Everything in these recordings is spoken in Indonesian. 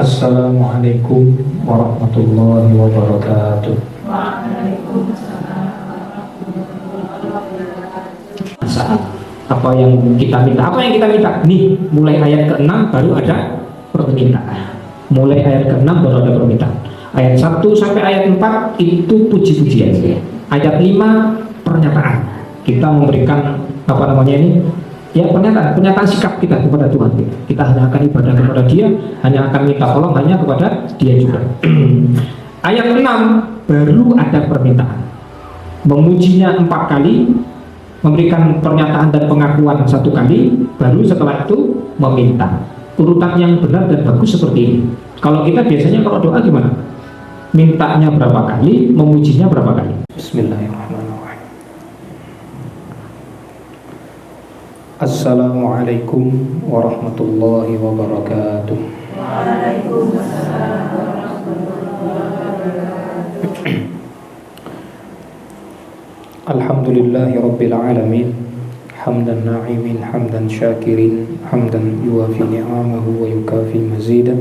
Assalamualaikum warahmatullahi wabarakatuh. Saat apa yang kita minta? Apa yang kita minta? Nih, mulai ayat ke-6 baru ada permintaan. Mulai ayat ke-6 baru ada permintaan. Ayat 1 sampai ayat 4 itu puji-pujian. Ayat 5 pernyataan. Kita memberikan apa namanya ini? Ya, pernyataan sikap kita kepada Tuhan. Kita hanya akan ibadah kepada Dia, hanya akan minta tolong hanya kepada Dia juga. Ayat 6 baru ada permintaan. Memujinya 4 kali, memberikan pernyataan dan pengakuan 1 kali, baru setelah itu meminta. Urutan yang benar dan bagus seperti ini. Kalau kita biasanya kalau doa gimana? Mintanya berapa kali, memujinya berapa kali? Bismillahirrahmanirrahim. Assalamualaikum warahmatullahi wabarakatuh. Waalaikumsalam warahmatullahi wabarakatuh. Alhamdulillahi rabbil alamin. Hamdan na'imin, hamdan syakirin, hamdan yuwafi ni'amahu wa yukafi mazidah.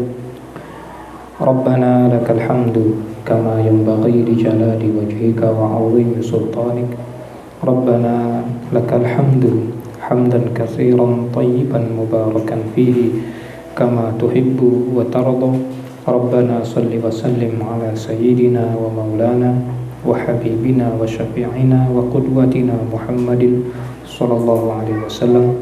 Rabbana lakal hamdu kama yanbaghi li jalali wajhika wa 'azimi sultanik. Rabbana lakal hamdu hamdan katsiran tayyiban mubarakan fihi kama tuhibbu wa tarda. Rabbana salli wa sallim ala sayyidina wa maulana wa habibina wa syafi'ina wa qudwatina Muhammadin sallallahu alaihi wasallam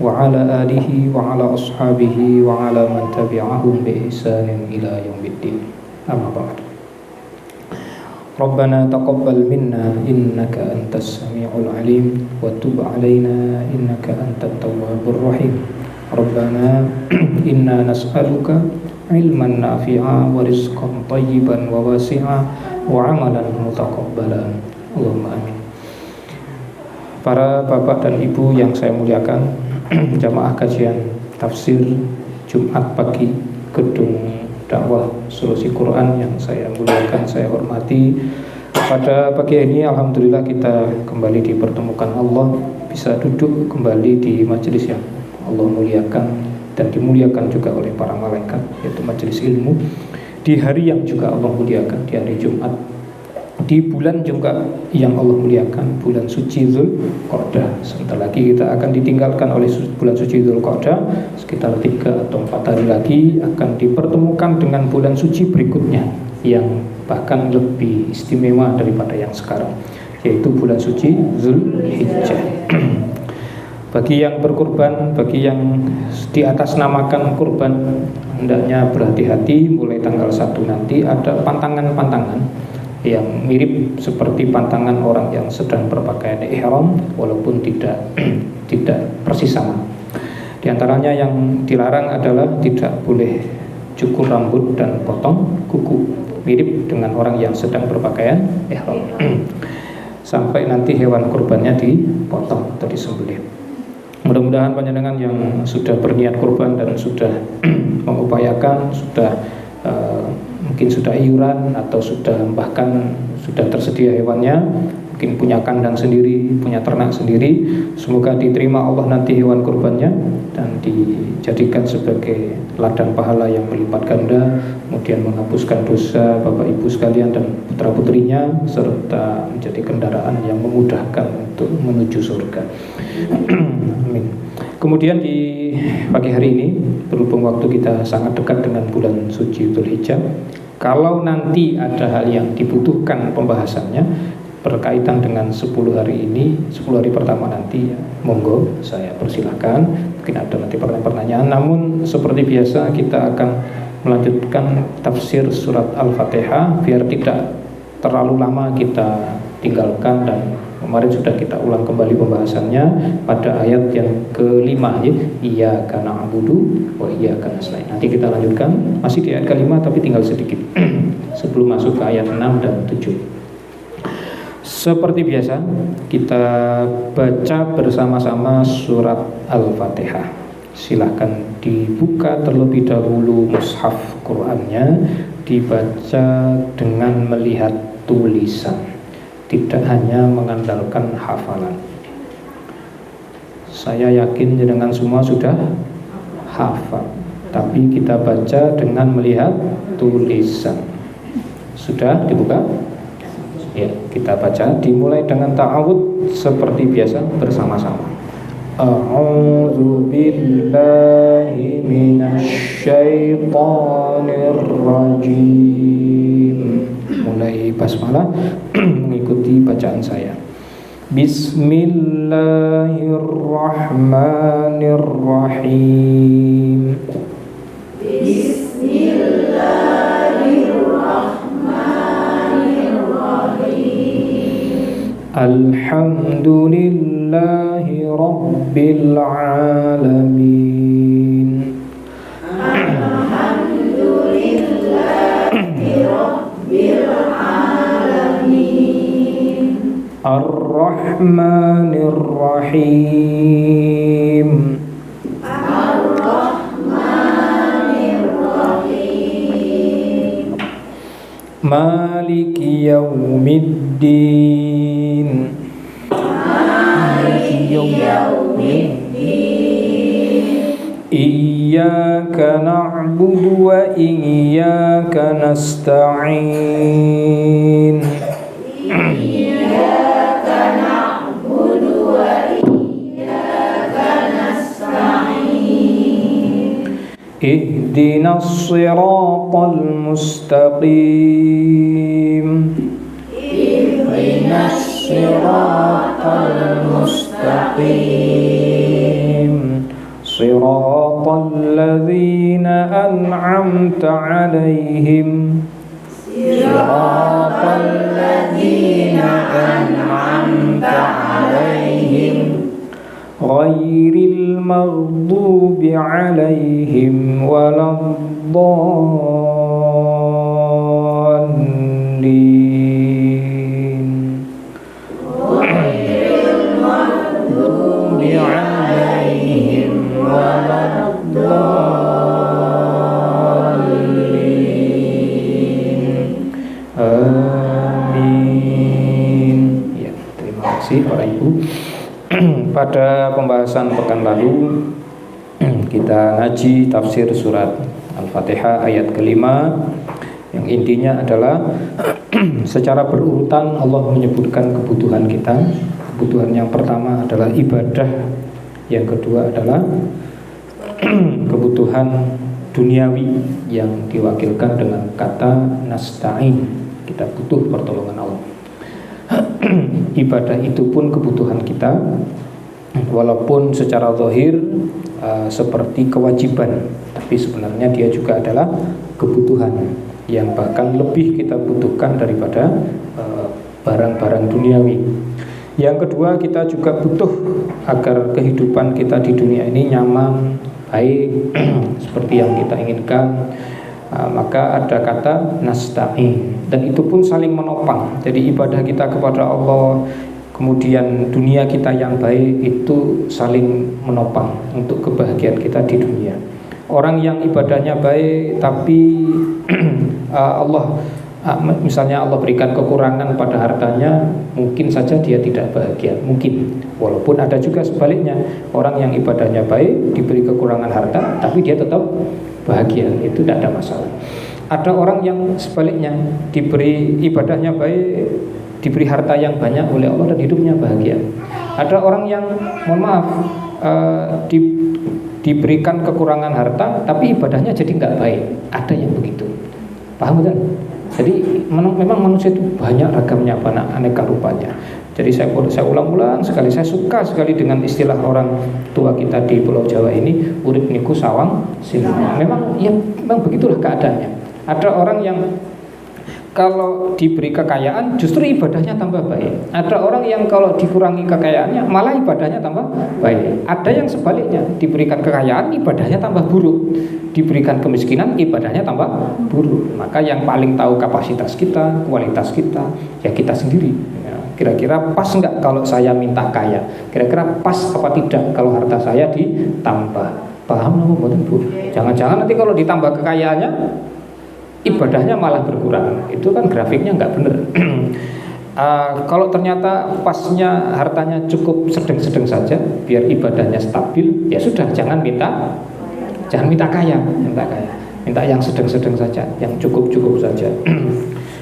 wa ala alihi wa ala ashabihi wa ala man tabi'ahum bi ihsanin ila yaumiddin. Amma ba'd. Rabbana taqabbal minna innaka antas sami'ul alim wa tub 'alaina innaka antat tawwabur rahim. Rabbana inna nas'aluka ilman nafi'a wa rizqan thayyiban wa wasi'a wa 'amalan mutaqabbalan. Allahumma amin. Para bapak dan ibu yang saya muliakan, jamaah kajian tafsir Jumat pagi Gedung Dakwah Solusi Quran yang saya muliakan, saya hormati. Pada pagi ini alhamdulillah kita kembali dipertemukan Allah, bisa duduk kembali di majelis yang Allah muliakan dan dimuliakan juga oleh para malaikat, yaitu majelis ilmu, di hari yang juga Allah muliakan, di hari Jumat, di bulan juga yang Allah muliakan, bulan suci Dzulqa'dah. Sebentar lagi kita akan ditinggalkan oleh bulan suci Dzulqa'dah, sekitar 3 atau 4 hari lagi akan dipertemukan dengan bulan suci berikutnya yang bahkan lebih istimewa daripada yang sekarang, yaitu bulan suci Zulhijjah. Bagi yang berkurban, bagi yang di atas namakan kurban, hendaknya berhati-hati. Mulai tanggal 1 nanti ada pantangan-pantangan yang mirip seperti pantangan orang yang sedang berpakaian ihram, walaupun tidak persis sama. Di antaranya yang dilarang adalah tidak boleh cukur rambut dan potong kuku, mirip dengan orang yang sedang berpakaian ihram. Sampai nanti hewan kurbannya dipotong atau disembelih. Mudah-mudahan panjenengan yang sudah berniat kurban dan sudah mengupayakan, sudah mungkin sudah iuran atau sudah bahkan sudah tersedia hewannya, mungkin punya kandang sendiri, punya ternak sendiri, semoga diterima Allah nanti hewan kurbannya dan dijadikan sebagai ladang pahala yang berlipat ganda, kemudian menghapuskan dosa bapak ibu sekalian dan putra putrinya, serta menjadi kendaraan yang memudahkan untuk menuju surga. Amin. Kemudian di pagi hari ini, berhubung waktu kita sangat dekat dengan bulan suci Dzulhijjah, kalau nanti ada hal yang dibutuhkan pembahasannya berkaitan dengan 10 hari ini, 10 hari pertama nanti, ya, monggo saya persilahkan. Mungkin ada nanti pertanyaan-pertanyaan. Namun seperti biasa kita akan melanjutkan tafsir surat Al-Fatihah biar tidak terlalu lama kita tinggalkan, dan kemarin sudah kita ulang kembali pembahasannya pada ayat yang ke-5, ya, Iyyaka na'budu wa iyyaka nasta'in. Nanti kita lanjutkan masih di ayat ke-5 tapi tinggal sedikit sebelum masuk ke ayat 6 dan 7. Seperti biasa kita baca bersama-sama surat Al-Fatihah. Silahkan dibuka terlebih dahulu mushaf Qur'annya, dibaca dengan melihat tulisan, tidak hanya mengandalkan hafalan. Saya yakin jenengan semua sudah hafal, tapi kita baca dengan melihat tulisan. Sudah dibuka? Ya, kita baca, dimulai dengan ta'awudz seperti biasa bersama-sama. A'udzu billahi minasy syaithanir rajim. Mulai basmalah mengikuti bacaan saya. Bismillahirrahmanirrahim. Alhamdulillahi Rabbil Alamin. Alhamdulillahi Rabbil Alamin. Ar-Rahmanir Rahim. Ar-Rahmanir Rahim. Maliki Yaumiddin. Maliki Yaumiddin. Iyyaka na'budu wa iyyaka nasta'in. Iyyaka na'budu wa iyyaka nasta'in. Ihdinas siratal mustaqim. Ihdinas siratal mustaqim. Siratal ladzina an'amta 'alaihim. Siratal ladzina an'amta 'alaihim. Ghairil maghdubi 'alaihim waladdallin. Ghairil maghdubi 'alaihim waladdallin. Amin. Ya, terima kasih Bapak Ibu. Pada pembahasan pekan lalu kita ngaji tafsir surat Al-Fatihah ayat kelima, yang intinya adalah secara berurutan Allah menyebutkan kebutuhan kita. Kebutuhan yang pertama adalah ibadah, yang kedua adalah kebutuhan duniawi yang diwakilkan dengan kata nasta'in, kita butuh pertolongan Allah. Ibadah itu pun kebutuhan kita, walaupun secara zahir seperti kewajiban, tapi sebenarnya dia juga adalah kebutuhan yang bahkan lebih kita butuhkan daripada barang-barang duniawi. Yang kedua, kita juga butuh agar kehidupan kita di dunia ini nyaman, baik seperti yang kita inginkan. Maka ada kata nasta'in, dan itu pun saling menopang. Jadi ibadah kita kepada Allah, kemudian dunia kita yang baik, itu saling menopang untuk kebahagiaan kita di dunia. Orang yang ibadahnya baik tapi Allah misalnya Allah berikan kekurangan pada hartanya, mungkin saja dia tidak bahagia, mungkin. Walaupun ada juga sebaliknya, orang yang ibadahnya baik diberi kekurangan harta tapi dia tetap bahagia, itu tidak ada masalah. Ada orang yang sebaliknya, diberi ibadahnya baik, diberi harta yang banyak oleh Allah dan hidupnya bahagia. Ada orang yang, mohon maaf, diberikan kekurangan harta tapi ibadahnya jadi nggak baik. Ada yang begitu, paham kan? Jadi memang manusia itu banyak ragamnya, banyak aneka rupanya. Jadi saya ulang-ulang sekali, saya suka sekali dengan istilah orang tua kita di Pulau Jawa ini, urip niku sawang sinten. Memang begitulah keadaannya. Ada orang yang kalau diberi kekayaan justru ibadahnya tambah baik. Ada orang yang kalau dikurangi kekayaannya malah ibadahnya tambah baik. Ada yang sebaliknya, diberikan kekayaan ibadahnya tambah buruk, diberikan kemiskinan ibadahnya tambah buruk. Maka yang paling tahu kapasitas kita, kualitas kita, ya kita sendiri. Kira-kira pas enggak kalau saya minta kaya? Kira-kira pas apa tidak kalau harta saya ditambah? Paham nggak, Bu? Jangan-jangan nanti kalau ditambah kekayaannya ibadahnya malah berkurang. Itu kan grafiknya nggak bener. Kalau ternyata pasnya hartanya cukup sedang-sedang saja, biar ibadahnya stabil, ya sudah, jangan minta Jangan minta kaya, minta yang sedang-sedang saja, yang cukup-cukup saja.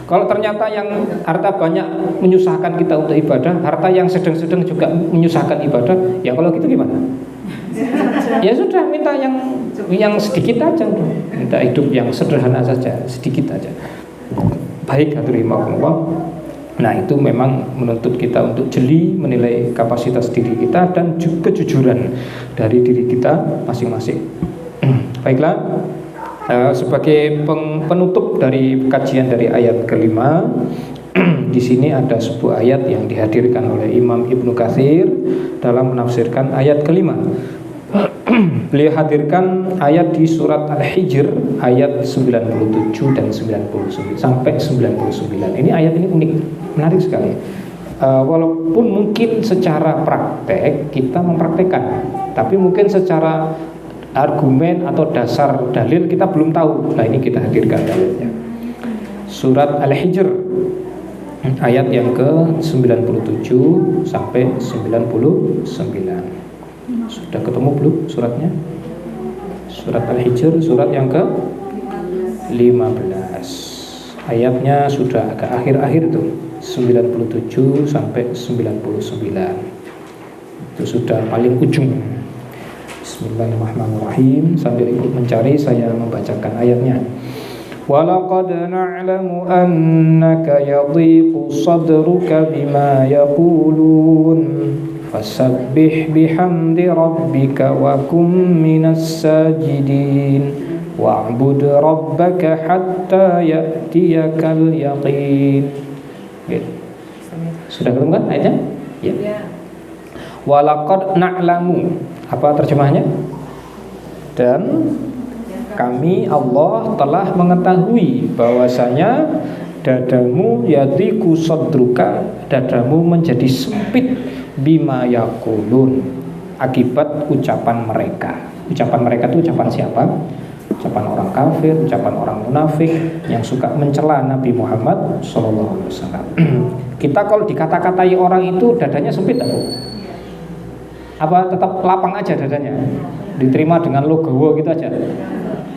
Kalau ternyata yang harta banyak menyusahkan kita untuk ibadah, harta yang sedang-sedang juga menyusahkan ibadah, ya kalau gitu gimana? Ya sudah, minta yang sedikit aja, minta hidup yang sederhana saja, sedikit aja. Baik, hadirin. Nah, itu memang menuntut kita untuk jeli menilai kapasitas diri kita dan juga kejujuran dari diri kita masing-masing. Baiklah. Sebagai penutup dari kajian dari ayat kelima, di sini ada sebuah ayat yang dihadirkan oleh Imam Ibnu Katsir dalam menafsirkan ayat kelima. Beliau hadirkan ayat di surat Al-Hijr ayat 97 dan 99 sampai 99. Ini ayat ini unik, menarik sekali. Walaupun mungkin secara praktek kita mempraktekkan, tapi mungkin secara argumen atau dasar dalil kita belum tahu. Nah, ini kita hadirkan dalilnya. Surat Al-Hijr ayat yang ke-97 sampai 99. Sudah ketemu belum suratnya? Surat Al-Hijr surat yang ke-15. Ayatnya sudah agak akhir-akhir tuh, 97 sampai 99. Itu sudah paling ujung. Bismillahirrahmanirrahim. Sambil ikut mencari, saya membacakan ayatnya. Walaqad na'lamu annaka yadhiqu sadruka bima yaqulun fasabbih bihamdi rabbika wa kum minas sajidin wa'bud rabbaka hatta ya'tiyakal yaqin. Sudah ketemu kan ayatnya? Ya. Walaqad na'lamu, apa terjemahnya? Dan kami Allah telah mengetahui bahwasanya dadamu yadiku sadruka, dadamu menjadi sempit bima yaqulun, akibat ucapan mereka. Ucapan mereka itu ucapan siapa? Ucapan orang kafir, ucapan orang munafik yang suka mencela Nabi Muhammad SAW. Kita kalau dikata-katai orang itu dadanya sempit apa tetap lapang aja dadanya, diterima dengan logowo gitu aja?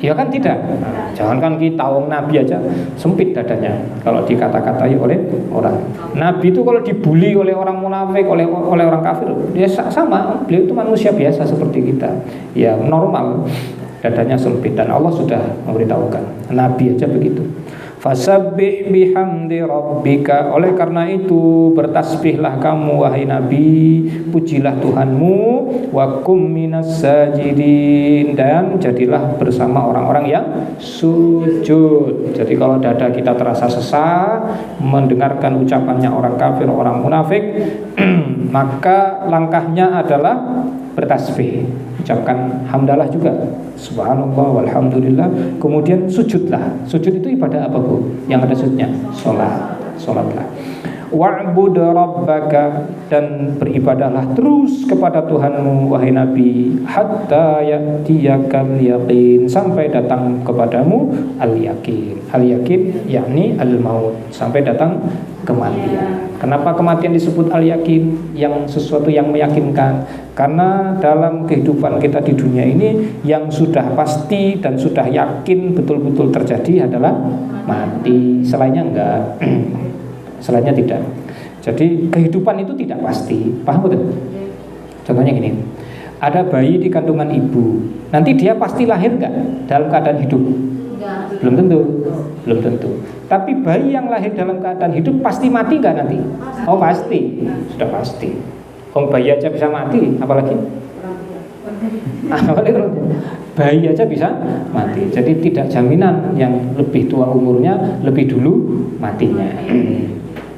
Ya kan tidak. Nah, jangankan kita, Nabi aja sempit dadanya kalau dikata-katai oleh orang. Nabi itu kalau dibully oleh orang munafik, oleh orang kafir, ya sama, beliau itu manusia biasa seperti kita, ya normal, dadanya sempit. Dan Allah sudah memberitahukan, Nabi aja begitu. Fasabbih bihamdi rabbika, oleh karena itu bertasbihlah kamu wahai Nabi, pujilah Tuhanmu, wa kum minas sajidin, dan jadilah bersama orang-orang yang sujud. Jadi kalau dada kita terasa sesak mendengarkan ucapannya orang kafir, orang munafik, maka langkahnya adalah bertasbih, ucapkan hamdalah juga, subhanallah walhamdulillah, kemudian sujudlah. Sujud itu ibadah apa Bu? Yang ada sujudnya? Sholatlah. Wa'bud rabbaka, dan beribadahlah terus kepada Tuhanmu wahai Nabi, hatta ya'tiyakal yaqin, sampai datang kepadamu al-yaqin. Al-yaqin yakni al-maut, sampai datang kematian. Kenapa kematian disebut al-yaqin? Yang sesuatu yang meyakinkan. Karena dalam kehidupan kita di dunia ini yang sudah pasti dan sudah yakin betul-betul terjadi adalah mati. Selainnya enggak. Selainnya tidak. Jadi kehidupan itu tidak pasti. Paham betul? Contohnya gini, ada bayi di kandungan ibu, nanti dia pasti lahir enggak dalam keadaan hidup? Belum tentu. Tapi bayi yang lahir dalam keadaan hidup pasti mati enggak nanti? Oh pasti, sudah pasti. Bayi aja bisa mati, apalagi bayi aja bisa mati. Jadi tidak jaminan yang lebih tua umurnya lebih dulu matinya.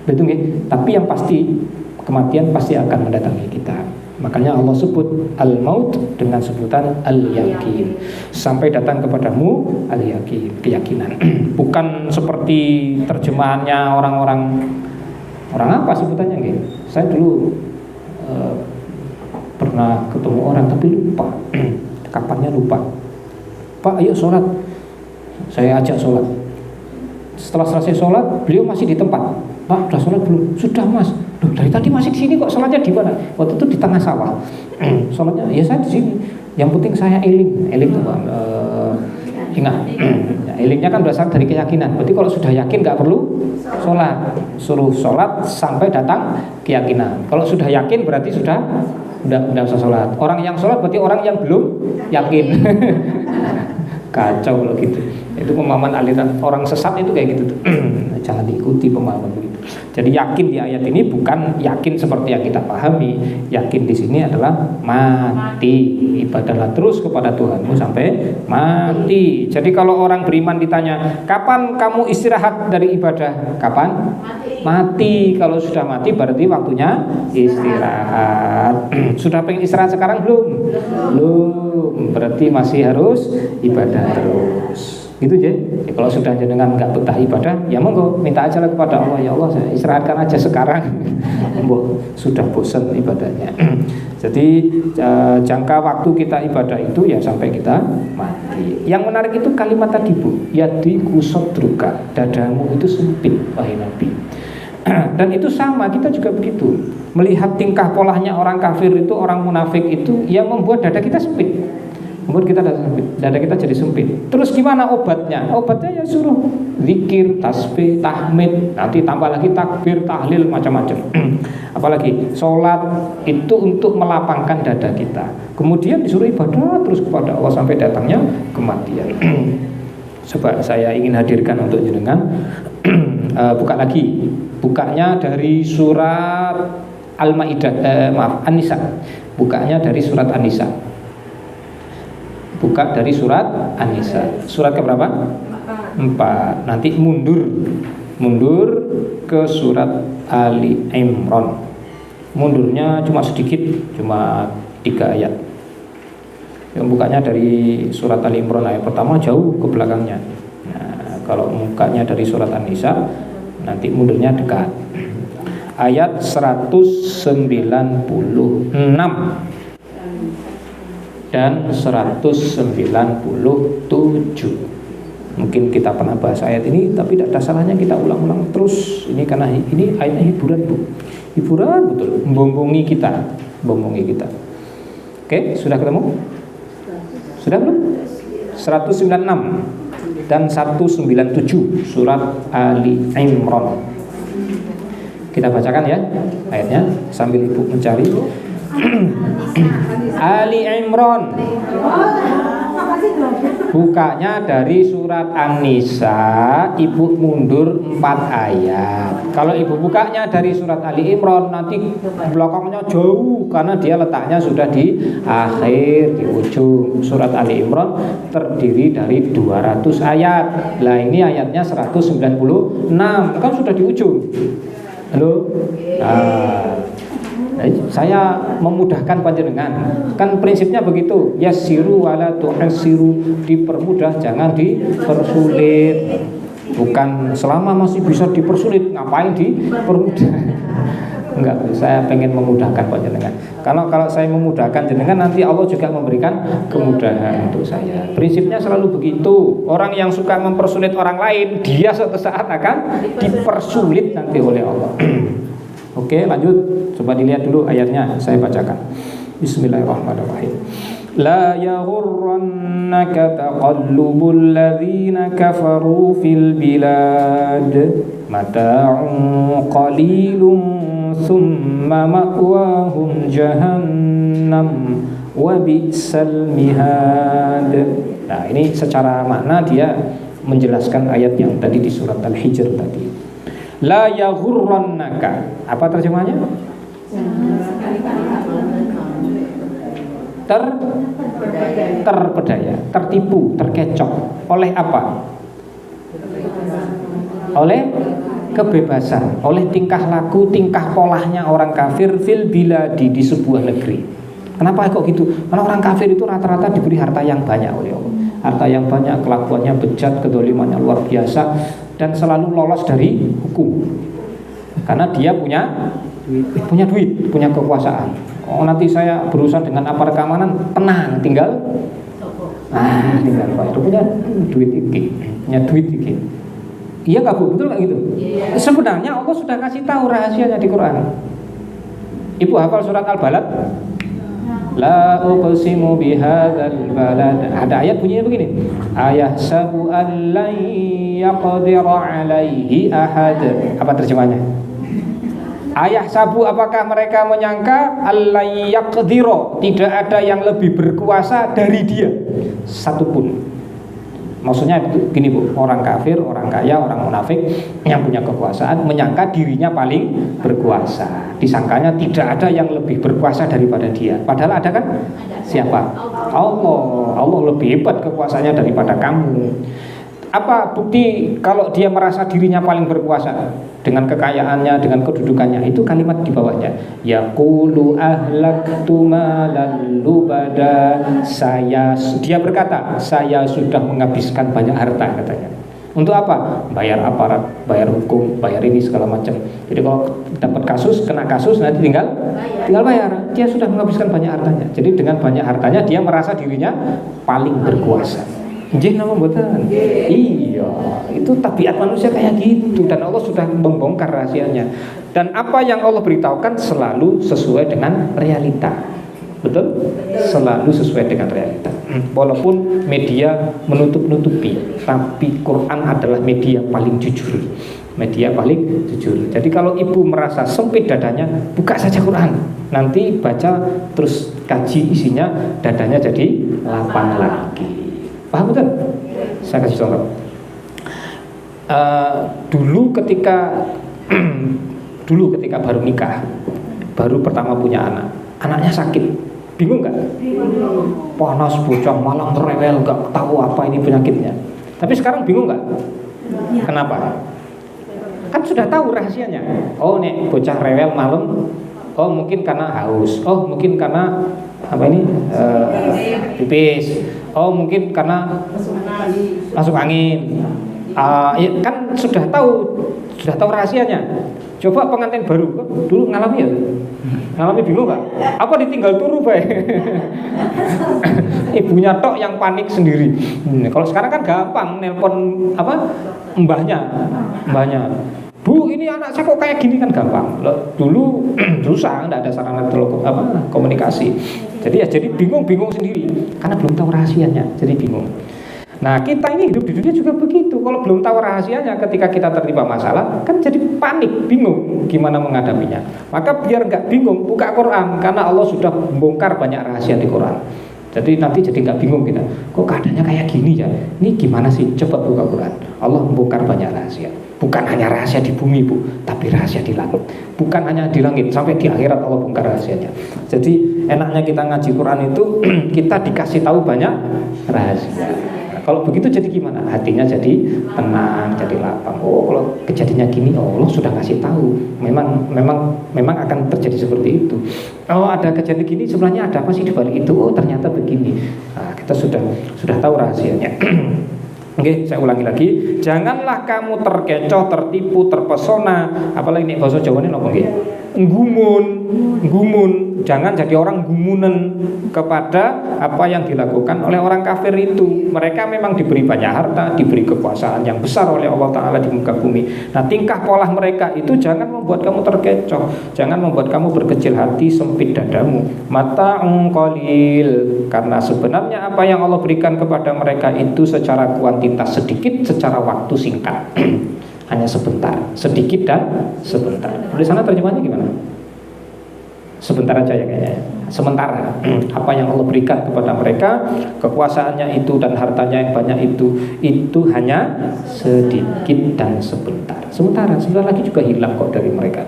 Betul nggih? Tapi yang pasti kematian pasti akan mendatangi kita. Makanya Allah sebut al-maut dengan sebutan al-yaqin, sampai datang kepadamu al-yaqin, keyakinan. Bukan seperti terjemahannya orang apa sebutannya nggih? Saya dulu pernah ketemu orang tapi lupa kapannya, lupa. Pak ayo sholat, saya ajak sholat. Setelah selesai sholat beliau masih di tempat. Pak udah sholat belum? Sudah mas. Loh, dari tadi masih di sini kok, sholatnya di mana? Waktu itu di tengah sawah. Sholatnya ya saya di sini. Yang penting saya iling itu Pak. Ingat, ilingnya kan berasal dari keyakinan. Berarti kalau sudah yakin nggak perlu sholat, suruh sholat sampai datang keyakinan. Kalau sudah yakin berarti sudah usah sholat. Orang yang sholat berarti orang yang belum yakin. Kacau kalau gitu. Itu pemahaman aliran orang sesat itu kayak gitu tuh. Jangan diikuti pemahaman begitu. Jadi yakin di ayat ini bukan yakin seperti yang kita pahami. Yakin di sini adalah mati. Ibadahlah terus kepada Tuhanmu sampai mati. Jadi kalau orang beriman ditanya, kapan kamu istirahat dari ibadah? Kapan? Mati. Kalau sudah mati berarti waktunya istirahat. Sudah pengen istirahat sekarang belum? Belum. Berarti masih harus ibadah terus. Gitu aja. Ya, kalau sudah jenengan nggak betah ibadah, ya monggo minta aja lah kepada Allah, ya Allah saya istirahatkan aja sekarang. Sudah bosan ibadahnya. Jadi jangka waktu kita ibadah itu ya sampai kita mati. Yang menarik itu kalimat tadi Bu, yadi kusodruka, dadamu itu sempit wahai Nabi. Dan itu sama, kita juga begitu. Melihat tingkah polanya orang kafir itu, orang munafik itu, yang membuat dada kita sempit. Membuat kita dada kita jadi sempit. Terus gimana obatnya? Obatnya ya suruh zikir, tasbih, tahmid, nanti tambah lagi takbir, tahlil, macam-macam. Apalagi sholat itu untuk melapangkan dada kita. Kemudian disuruh ibadah terus kepada Allah sampai datangnya kematian. Coba saya ingin hadirkan untuk jenengan. Buka lagi. Bukanya dari surat Al-Maidah, An-Nisa. Bukanya dari surat An-Nisa. Buka dari surat An-Nisa. Surat keberapa? 4. Nanti mundur ke surat Ali Imran. Mundurnya cuma sedikit, cuma 3 ayat. Yang bukanya dari surat Ali Imran ayat pertama jauh ke belakangnya. Nah, kalau bukanya dari surat An-Nisa nanti mundurnya dekat. Ayat 196 dan 197. Mungkin kita pernah bahas ayat ini, tapi tidak ada salahnya kita ulang-ulang terus. Ini karena ini ayatnya hiburan Bu. Hiburan betul, membombongi kita. Oke, sudah ketemu? Sudah belum? 196 dan 197 surat Ali Imran. Kita bacakan ya ayatnya sambil Ibu mencari. Ali Imran. Bukanya dari surat An-Nisa, Ibu mundur 4 ayat. Kalau Ibu bukanya dari surat Ali Imran, nanti belakangnya jauh karena dia letaknya sudah di akhir, di ujung. Surat Ali Imran terdiri dari 200 ayat. Lah ini ayatnya 196, kan sudah di ujung. Halo. Saya memudahkan panjenengan. Kan prinsipnya begitu. Yassiru wala tu'assiru, dipermudah jangan dipersulit. Bukan selama masih bisa dipersulit ngapain dipermudah. Enggak, saya pengen memudahkan panjenengan. Kalau saya memudahkan jenengan, nanti Allah juga memberikan kemudahan untuk saya. Prinsipnya selalu begitu. Orang yang suka mempersulit orang lain, dia suatu saat akan dipersulit nanti oleh Allah. Oke, lanjut. Coba dilihat dulu ayatnya, saya bacakan. Bismillahirrahmanirrahim. La yaghurrannaka taqallubul ladzina kafaru fil bilad mata'un qalilun thumma ma'wahum jahannam wa bi'sal mihad. Nah, ini secara makna dia menjelaskan ayat yang tadi di surat Al-Hijr tadi. La yaghurrannaka, apa terjemahnya? Terpedaya, tertipu, terkecoh. Oleh apa? Oleh kebebasan, oleh tingkah laku, tingkah polahnya orang kafir fil biladi, di sebuah negeri. Kenapa kok gitu? Karena orang kafir itu rata-rata diberi harta yang banyak oleh Allah. Harta yang banyak, kelakuannya bejat, kedolimannya luar biasa, dan selalu lolos dari hukum. Karena dia punya duit, punya kekuasaan. Oh, nanti saya berurusan dengan aparat keamanan, tenang, tinggal Pak itu punya duit iki. Iya nggak Bu? Betul nggak gitu? Sebenarnya Allah sudah kasih tahu rahasianya di Quran. Ibu hafal surat Al-Balad? La uqsimu bihadzal balad. Ada ayat bunyinya begini. Ayahsabu an lan yaqdira alaihi ahad. Apa terjemahnya? Ayahsabu, apakah mereka menyangka allai yaqdira, tidak ada yang lebih berkuasa dari dia satupun. Maksudnya gini Bu, orang kafir, orang kaya, orang munafik yang punya kekuasaan menyangka dirinya paling berkuasa. Disangkanya tidak ada yang lebih berkuasa daripada dia. Padahal ada kan? Siapa? Allah. Allah lebih hebat kekuasaannya daripada kamu. Apa bukti kalau dia merasa dirinya paling berkuasa? Dengan kekayaannya, dengan kedudukannya. Itu kalimat di bawahnya. Yaqulu ahlaktu malan lubada. Dia berkata, saya sudah menghabiskan banyak harta katanya. Untuk apa? Bayar aparat, bayar hukum, bayar ini segala macam. Jadi kalau dapat kasus, kena kasus, nanti tinggal bayar. Dia sudah menghabiskan banyak hartanya. Jadi dengan banyak hartanya dia merasa dirinya paling berkuasa. Jin nama buatan. Iya, itu tabiat manusia kayak gitu, dan Allah sudah membongkar rahasianya. Dan apa yang Allah beritahukan selalu sesuai dengan realita. Betul? Selalu sesuai dengan realita. Walaupun media menutup-nutupi, tapi Quran adalah media paling jujur. Media paling jujur. Jadi kalau ibu merasa sempit dadanya, buka saja Quran. Nanti baca terus kaji isinya, dadanya jadi lapang lagi. Paham betul? Saya kasih contoh. Dulu ketika baru nikah, baru pertama punya anak, anaknya sakit, bingung nggak? Panas, bocah, malang, rewel, nggak tahu apa ini penyakitnya. Tapi sekarang bingung nggak? Kenapa? Kan sudah tahu rahasianya. Oh, nih bocah rewel malam. Oh, mungkin karena haus. Oh, mungkin karena apa ini? Pipis. Oh, mungkin karena masuk angin. Ya, kan sudah tahu rahasianya. Coba pengantin baru, dulu ngalami ya? Ngalami bingung nggak? Apa ditinggal turu baik? Ibunya tok yang panik sendiri. Kalau sekarang kan gampang, nelpon apa? Mbahnya. Bu, ini anak saya kok kayak gini, kan gampang. Dulu susah, nggak ada sarana komunikasi. Jadi bingung sendiri karena belum tahu rahasianya, jadi bingung. Nah, kita ini hidup di dunia juga begitu. Kalau belum tahu rahasianya, ketika kita tertimpa masalah, kan jadi panik, bingung gimana menghadapinya. Maka biar nggak bingung, buka Quran, karena Allah sudah membongkar banyak rahasia di Quran. Jadi nanti jadi nggak bingung kita. Kok keadaannya kayak gini ya? Ini gimana sih? Coba buka Quran. Allah membongkar banyak rahasia. Bukan hanya rahasia di bumi, Bu, tapi rahasia di langit. Bukan hanya di langit, sampai di akhirat Allah bongkar rahasianya. Jadi enaknya kita ngaji Quran itu kita dikasih tahu banyak rahasia. Kalau begitu jadi gimana? Hatinya jadi tenang, jadi lapang. Oh, kalau kejadiannya gini, oh Allah sudah kasih tahu. Memang akan terjadi seperti itu. Oh, ada kejadian gini, sebenarnya ada apa sih di balik itu? Oh, ternyata begini. Nah, kita sudah tahu rahasianya. Oke, saya ulangi lagi. Janganlah kamu terkecoh, tertipu, terpesona. Apalagi nih bahasa Jawa ini apa nggih? Gumun. Jangan jadi orang gumunen kepada apa yang dilakukan oleh orang kafir itu. Mereka memang diberi banyak harta, diberi kekuasaan yang besar oleh Allah Ta'ala di muka bumi. Nah, tingkah pola mereka itu jangan membuat kamu terkecoh, jangan membuat kamu berkecil hati, sempit dadamu. Mata'un qalil, karena sebenarnya apa yang Allah berikan kepada mereka itu secara kuantitas sedikit, secara waktu singkat. Hanya sebentar, sedikit dan sebentar. Di sana terjemahnya gimana? Sebentar aja ya kayaknya. Sementara apa yang Allah berikan kepada mereka, kekuasaannya itu dan hartanya yang banyak itu hanya sedikit dan sebentar. Sebentar lagi juga hilang kok dari mereka.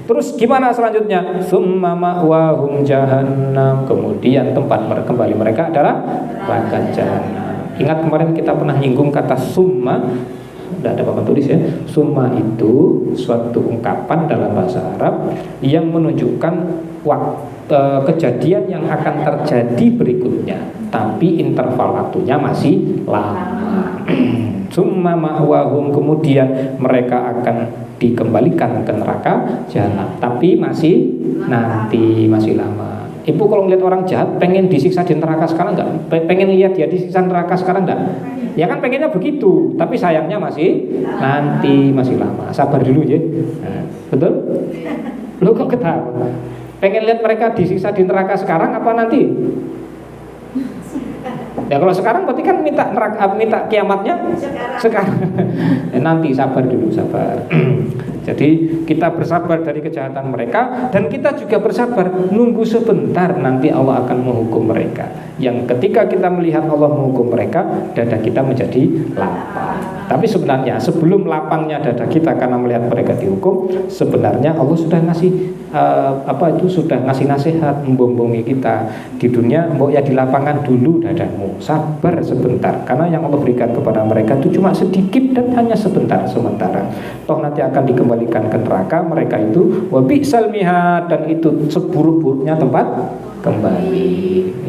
Terus gimana selanjutnya? Summa ma'wahum jahannam. Kemudian tempat kembali mereka adalah neraka jahanam. Ingat kemarin kita pernah nyinggung kata summa. Tidak ada papan tulis ya. Summa itu suatu ungkapan dalam bahasa Arab yang menunjukkan kejadian yang akan terjadi berikutnya, tapi interval waktunya masih lama. Summa ma'wahum, kemudian mereka akan dikembalikan ke neraka jahanam, tapi masih lama. Ibu kalau ngeliat orang jahat pengen disiksa di neraka sekarang enggak? Pengen lihat dia disiksa neraka sekarang enggak? Ya kan pengennya begitu, tapi sayangnya masih lama. Sabar dulu ya. Nah, betul? Lo kok ketawa? Pengen lihat mereka disiksa di neraka sekarang apa nanti? Ya kalau sekarang berarti kan minta neraka, minta kiamatnya sekarang. Nanti sabar dulu, sabar. Jadi kita bersabar dari kejahatan mereka, dan kita juga bersabar nunggu sebentar nanti Allah akan menghukum mereka. Yang ketika kita melihat Allah menghukum mereka, dada kita menjadi lapang. Tapi sebenarnya sebelum lapangnya dada kita karena melihat mereka dihukum, sebenarnya Allah sudah ngasih sudah ngasih nasihat, membombongi kita di dunia. Mbok ya di lapangan dulu dadamu, sabar sebentar, karena yang Allah berikan kepada mereka itu cuma sedikit dan hanya sementara. Toh nanti akan dikembalikan ke neraka mereka itu, wa bi'sal mihad, dan itu seburuk-buruknya tempat kembali.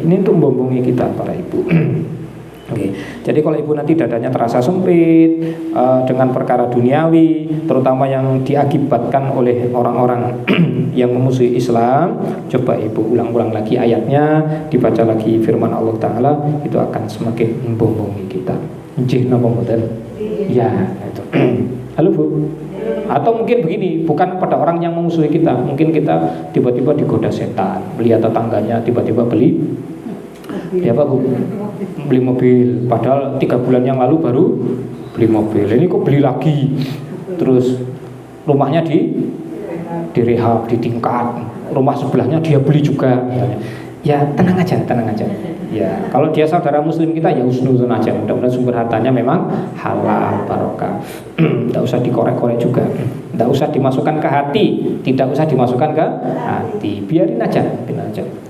Ini untuk membombongi kita para ibu. Oke. Jadi kalau ibu nanti dadanya terasa sempit dengan perkara duniawi, terutama yang diakibatkan oleh orang-orang yang memusuhi Islam, coba ibu ulang-ulang lagi ayatnya, dibaca lagi firman Allah Ta'ala, itu akan semakin membombongi kita. Njih napa mboten? Ya, itu. Halo Bu. Atau mungkin begini, bukan pada orang yang memusuhi kita, mungkin kita tiba-tiba digoda setan, melihat tetangganya tiba-tiba beli ya Pak Bu, beli mobil, padahal 3 bulan yang lalu baru beli mobil, ini kok beli lagi. Terus rumahnya direhab, ditingkat, rumah sebelahnya dia beli juga. Ya tenang aja. Ya kalau dia saudara muslim kita ya husnuzon aja, mudah-mudahan sumber hartanya memang halal barokah. Tidak usah dikorek-korek juga, tidak usah dimasukkan ke hati, tidak usah dimasukkan ke hati, biarin aja.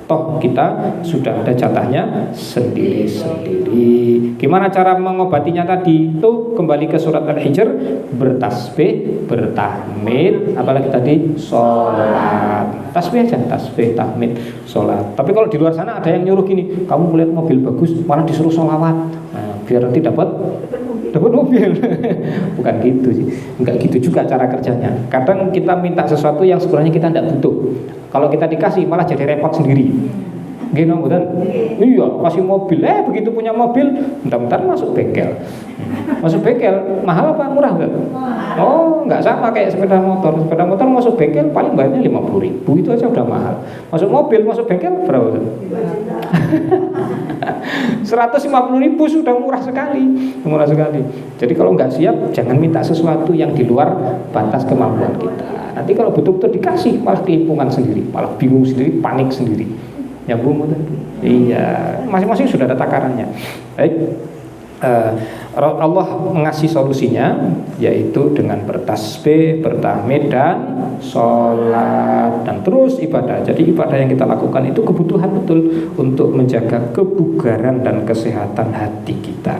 Toh kita sudah ada jatahnya sendiri-sendiri. Gimana cara mengobatinya tadi? Itu kembali ke surat Al-Hijr, bertasbih, bertahmid, apalagi tadi sholat. Tasbih aja, tasbih, tahmid, sholat. Tapi kalau di luar sana ada yang nyuruh gini, kamu melihat mobil bagus malah disuruh sholawat, biar nanti dapat mobil. Bukan gitu sih, enggak gitu juga cara kerjanya. Kadang kita minta sesuatu yang sebenarnya kita tidak butuh, kalau kita dikasih malah jadi repot sendiri. Gini betul? Iya, kasih mobil, begitu punya mobil, bentar-bentar masuk bengkel. Masuk bengkel, mahal apa murah enggak? Oh, enggak sama kayak sepeda motor. Sepeda motor masuk bengkel paling bayarnya 50.000, itu aja udah mahal. Masuk mobil, masuk bengkel berapa? 150.000 sudah murah sekali. Jadi kalau nggak siap, jangan minta sesuatu yang di luar batas kemampuan kita. Nanti kalau betul-betul dikasih malah kelimpungan sendiri, malah bingung sendiri, panik sendiri. Ya Bu, iya, masing-masing sudah ada takarannya. Baik. Allah mengasih solusinya, yaitu dengan bertasbih, bertahmid, dan sholat, dan terus ibadah. Jadi ibadah yang kita lakukan itu kebutuhan betul untuk menjaga kebugaran dan kesehatan hati kita.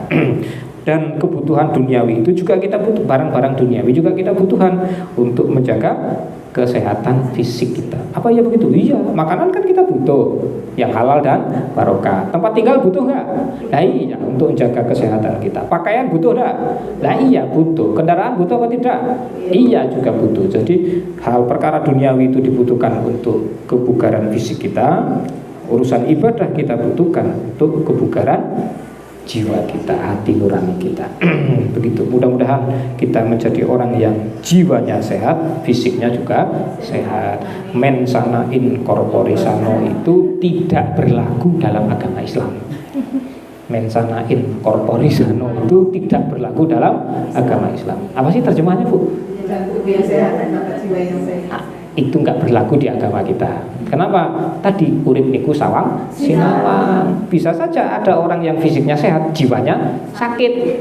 Dan kebutuhan duniawi itu juga kita butuh, barang-barang duniawi juga kita butuhkan untuk menjaga kesehatan fisik kita. Apa ya begitu? Iya, makanan kan kita butuh yang halal dan barokah. Tempat tinggal butuh nggak? Nah iya, untuk menjaga kesehatan kita. Pakaian butuh nggak? Nah iya butuh. Kendaraan butuh apa tidak? Iya juga butuh. Jadi hal perkara duniawi itu dibutuhkan untuk kebugaran fisik kita. Urusan ibadah kita butuhkan untuk kebugaran jiwa kita, hati nurani kita. Begitu. Mudah-mudahan kita menjadi orang yang jiwanya sehat, fisiknya juga sehat. Men sana in corpore sano itu tidak berlaku dalam agama Islam. Men sana in corpore sano itu tidak berlaku dalam agama Islam. Apa sih terjemahannya, Bu? Itu nggak berlaku di agama kita. Kenapa? Tadi urip niku sawang sinawang. Bisa saja ada orang yang fisiknya sehat, jiwanya sakit.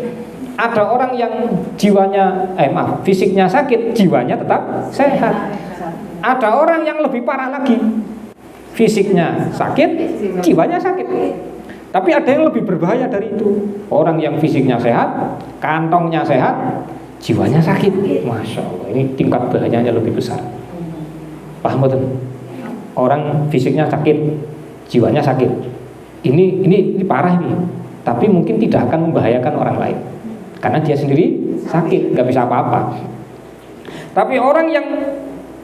Ada orang yang jiwanya fisiknya sakit, jiwanya tetap sehat. Ada orang yang lebih parah lagi, fisiknya sakit, jiwanya sakit. Tapi ada yang lebih berbahaya dari itu. Orang yang fisiknya sehat, kantongnya sehat, jiwanya sakit. Masya Allah, ini tingkat bahayanya lebih besar. Paham betul? Orang fisiknya sakit, jiwanya sakit. Ini parah ini. Tapi mungkin tidak akan membahayakan orang lain, karena dia sendiri sakit, nggak bisa apa-apa. Tapi orang yang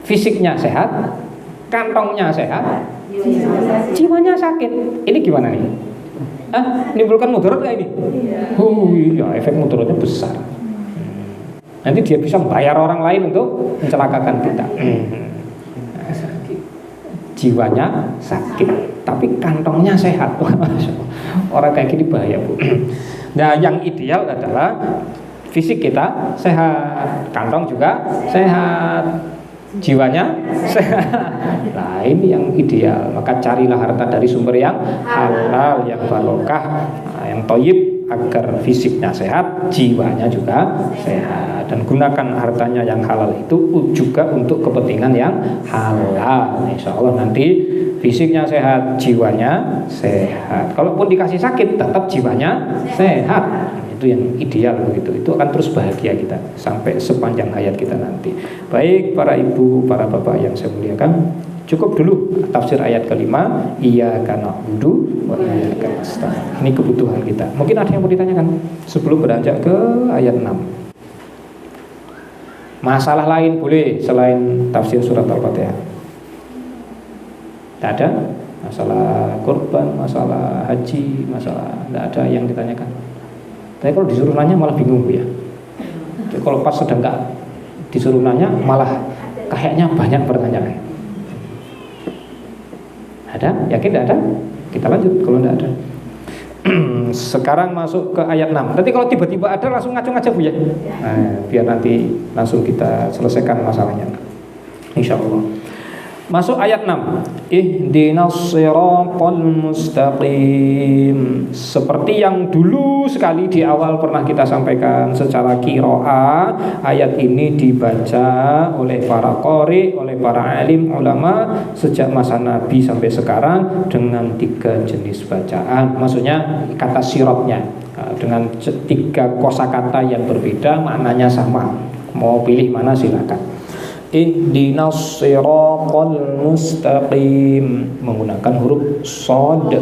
fisiknya sehat, kantongnya sehat, jiwanya sakit. Ini gimana nih? Menimbulkan mudarat nggak ini? Oh iya, efek mudaratnya besar. Nanti dia bisa membayar orang lain untuk mencelakakan kita. jiwanya sakit, tapi kantongnya sehat. Orang kayak gini bahaya, Bu. Nah, yang ideal adalah fisik kita sehat, kantong juga sehat, jiwanya sehat. Nah, ini yang ideal. Maka carilah harta dari sumber yang halal, yang barokah, yang thayyib, agar fisiknya sehat, jiwanya juga sehat. Dan gunakan hartanya yang halal itu juga untuk kepentingan yang halal. Insya Allah nanti fisiknya sehat, jiwanya sehat. Kalaupun dikasih sakit, tetap jiwanya sehat. Itu yang ideal begitu. Itu akan terus bahagia kita sampai sepanjang hayat kita nanti. Baik para ibu, para bapak yang saya muliakan, cukup dulu tafsir ayat kelima, iyyaka na'budu wa iyyaka nasta'in. Ini kebutuhan kita. Mungkin ada yang mau ditanyakan sebelum beranjak ke ayat 6. Masalah lain boleh selain tafsir surat Al-Fatihah? Tidak ada? Masalah kurban, masalah haji, masalah tidak ada yang ditanyakan. Tapi kalau disuruh nanya malah bingung ya. Jadi kalau pas sedang nggak disuruh nanya malah kayaknya banyak pertanyaan. Ada? Yakin tidak ada? Kita lanjut kalau tidak ada. Sekarang masuk ke ayat 6. Nanti kalau tiba-tiba ada langsung ngacung aja Bu ya. Nah, biar nanti langsung kita selesaikan masalahnya, insya Allah. Masuk ayat 6. Ihdinas siratal mustaqim. Seperti yang dulu sekali di awal pernah kita sampaikan secara qiraah, ayat ini dibaca oleh para qari, oleh para alim ulama sejak masa Nabi sampai sekarang dengan 3 jenis bacaan. Maksudnya kata siratnya dengan 3 kosakata yang berbeda, maknanya sama. Mau pilih mana silakan. Ihdinas siratal mustaqim menggunakan huruf shad.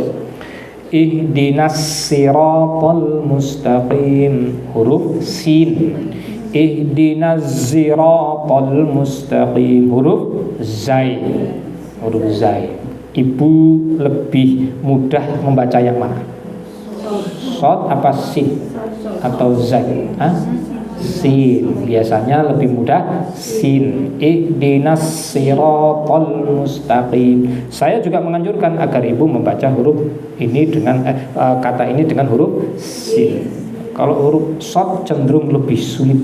Ihdinas siratal mustaqim huruf sin. Ihdinas siratal mustaqim huruf zai. Huruf zai. Ibu lebih mudah membaca yang mana? Shad apa sin atau zai? Sin. Biasanya lebih mudah sin. Ihdinas siratal mustaqim. Saya juga menganjurkan agar ibu membaca huruf ini dengan kata ini dengan huruf sin. Kalau huruf shad cenderung lebih sulit.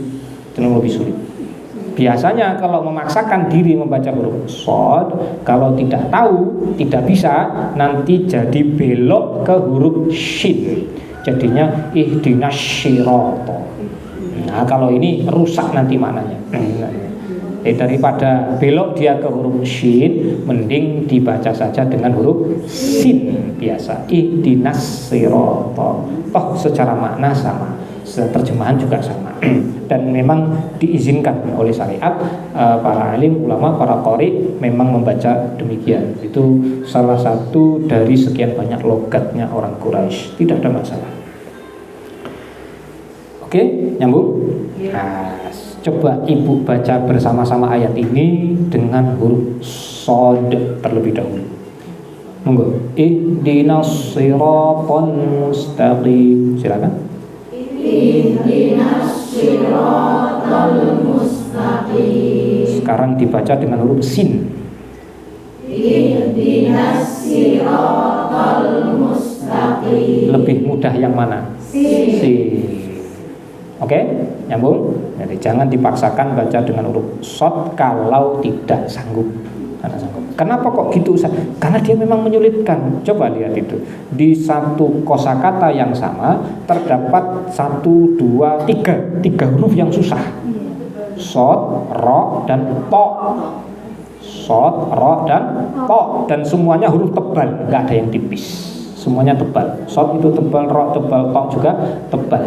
Biasanya kalau memaksakan diri membaca huruf shad, kalau tidak tahu, tidak bisa, nanti jadi belok ke huruf shin. Jadinya ihdinas siratal. Nah, kalau ini rusak nanti maknanya. Daripada belok dia ke huruf shin, mending dibaca saja dengan huruf sin biasa. Ihdinas siratal. Toh secara makna sama, terjemahan juga sama. Dan memang diizinkan oleh syariat, para alim ulama, para qari memang membaca demikian. Itu salah satu dari sekian banyak logatnya orang Quraisy. Tidak ada masalah. Oke, nyambung? Nah, coba ibu baca bersama-sama ayat ini dengan huruf shad terlebih dahulu. Monggo. Ihdinas siratal mustaqim. Silakan. Ihdinas siratal mustaqim. Sekarang dibaca dengan huruf sin. Ihdinas siratal mustaqim. Lebih mudah yang mana? Sin. Oke, nyambung. Jadi jangan dipaksakan baca dengan huruf shad kalau tidak sanggup. Kenapa kok gitu Ustaz? Karena dia memang menyulitkan. Coba lihat itu. Di satu kosakata yang sama terdapat 1, 2, 3 huruf yang susah. Shad, ra, dan to. Shad, ra, dan to. Dan semuanya huruf tebal, nggak ada yang tipis. Semuanya tebal. Shad itu tebal, ra tebal, to juga tebal.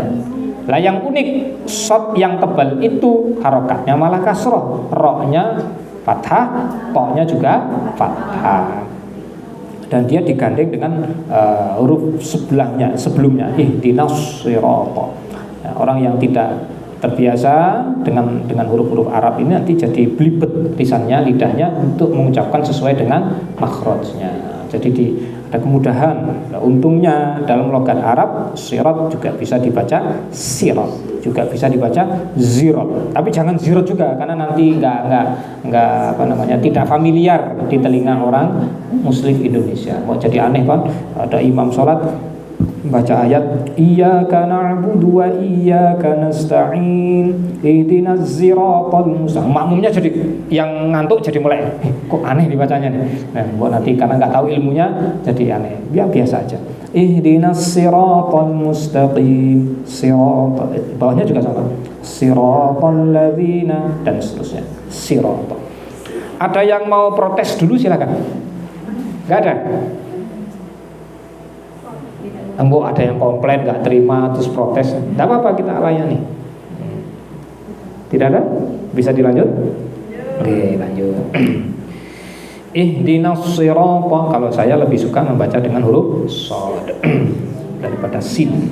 Lah yang unik, shad yang tebal itu harokatnya malah kasroh, ro-nya fathah, to-nya juga fathah. Dan dia digandeng dengan huruf sebelumnya, ihdinas siratal. Orang yang tidak terbiasa dengan huruf-huruf Arab ini nanti jadi belibet lisannya, lidahnya untuk mengucapkan sesuai dengan makhrajnya. Jadi ada kemudahan. Nah, untungnya dalam logat Arab sirat juga bisa dibaca sirat, juga bisa dibaca zirat. Tapi jangan zirat juga karena nanti nggak apa namanya tidak familiar di telinga orang Muslim Indonesia. Mau jadi aneh kan? Ada imam sholat baca ayat iyyaka na'budu wa iyyaka nasta'in ihdinas siratal mustaqim. Makmumnya jadi yang ngantuk jadi mulai kok aneh dibacanya nih. Nah, buat nanti karena nggak tahu ilmunya jadi aneh. Ya biasa aja. Ihdinas siratal mustaqim. Sirat bawahnya juga sama. Siratal ladzina dan seterusnya. Siratal. Ada yang mau protes dulu silakan. Enggak ada. Ambo ada yang komplain nggak terima terus protes, tidak apa-apa kita layani. Tidak ada? Bisa dilanjut? Oke, lanjut. Ihdinas sirata, kalau saya lebih suka membaca dengan huruf shad daripada sin.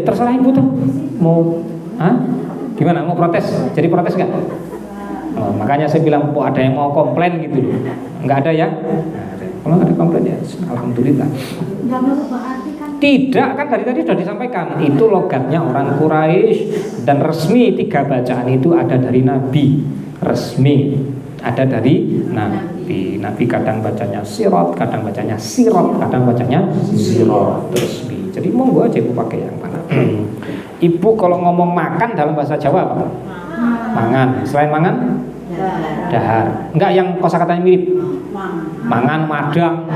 Terserah ibu tuh mau, gimana? Mau protes? Jadi protes nggak? Oh, makanya saya bilang, ada yang mau komplain gitu loh. Nggak ada ya? Kalau nggak ada komplain ya, alhamdulillah. Tidak, kan dari tadi sudah disampaikan. Itu logatnya orang Quraisy dan resmi 3 bacaan itu ada dari Nabi. Resmi ada dari Nabi. Nabi kadang bacanya sirat, kadang bacanya sirat, kadang bacanya sirat resmi. Jadi monggo aja ibu pakai yang mana. Ibu kalau ngomong makan dalam bahasa Jawa apa? Mangan. Selain mangan? Dahar. Enggak yang kosakatanya mirip. Mangan, madang,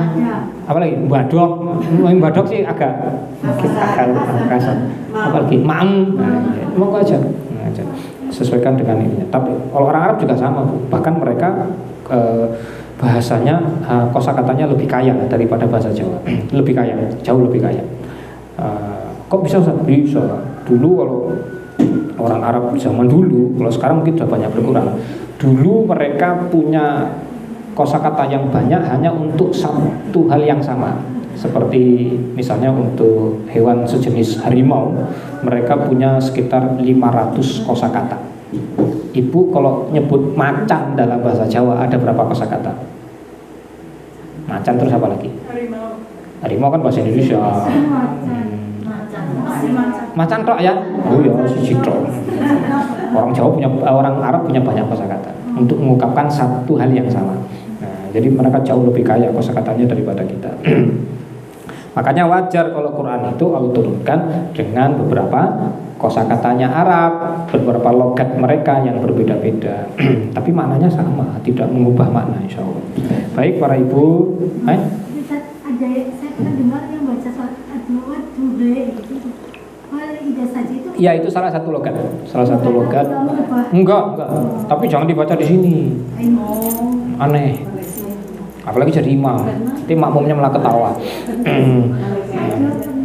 apa lagi? Badok. Badok sih agak kasar. Apa lagi? Maem. Monggo aja. Sesuaikan dengan ini. Tapi kalau orang Arab juga sama, bahkan mereka bahasanya kosakatanya lebih kaya daripada bahasa Jawa. Lebih kaya, jauh lebih kaya. Kok bisa? Bisa. Dulu kalau orang Arab zaman dulu, kalau sekarang mungkin sudah banyak berkurang. Dulu mereka punya kosakata yang banyak hanya untuk satu hal yang sama. Seperti misalnya untuk hewan sejenis harimau, mereka punya sekitar 500 kosakata. Ibu kalau nyebut macan dalam bahasa Jawa ada berapa kosakata? Macan terus apa lagi? Harimau kan bahasa Indonesia. Macan tok ya? Oh ya, siji tok. Orang Arab punya banyak kosakata untuk mengungkapkan satu hal yang sama. Nah, jadi mereka jauh lebih kaya kosakatanya daripada kita. Makanya wajar kalau Quran itu Allah turunkan dengan beberapa kosakatanya Arab, beberapa logat mereka yang berbeda-beda. Tapi maknanya sama, tidak mengubah makna insya Allah. Baik para ibu, ada saya pernah dengar yang baca surat ad-duha gitu. Ya itu salah satu logat. Enggak. Tapi jangan dibaca di sini. Aneh. Apalagi jadi imam. Nanti makmumnya malah ketawa.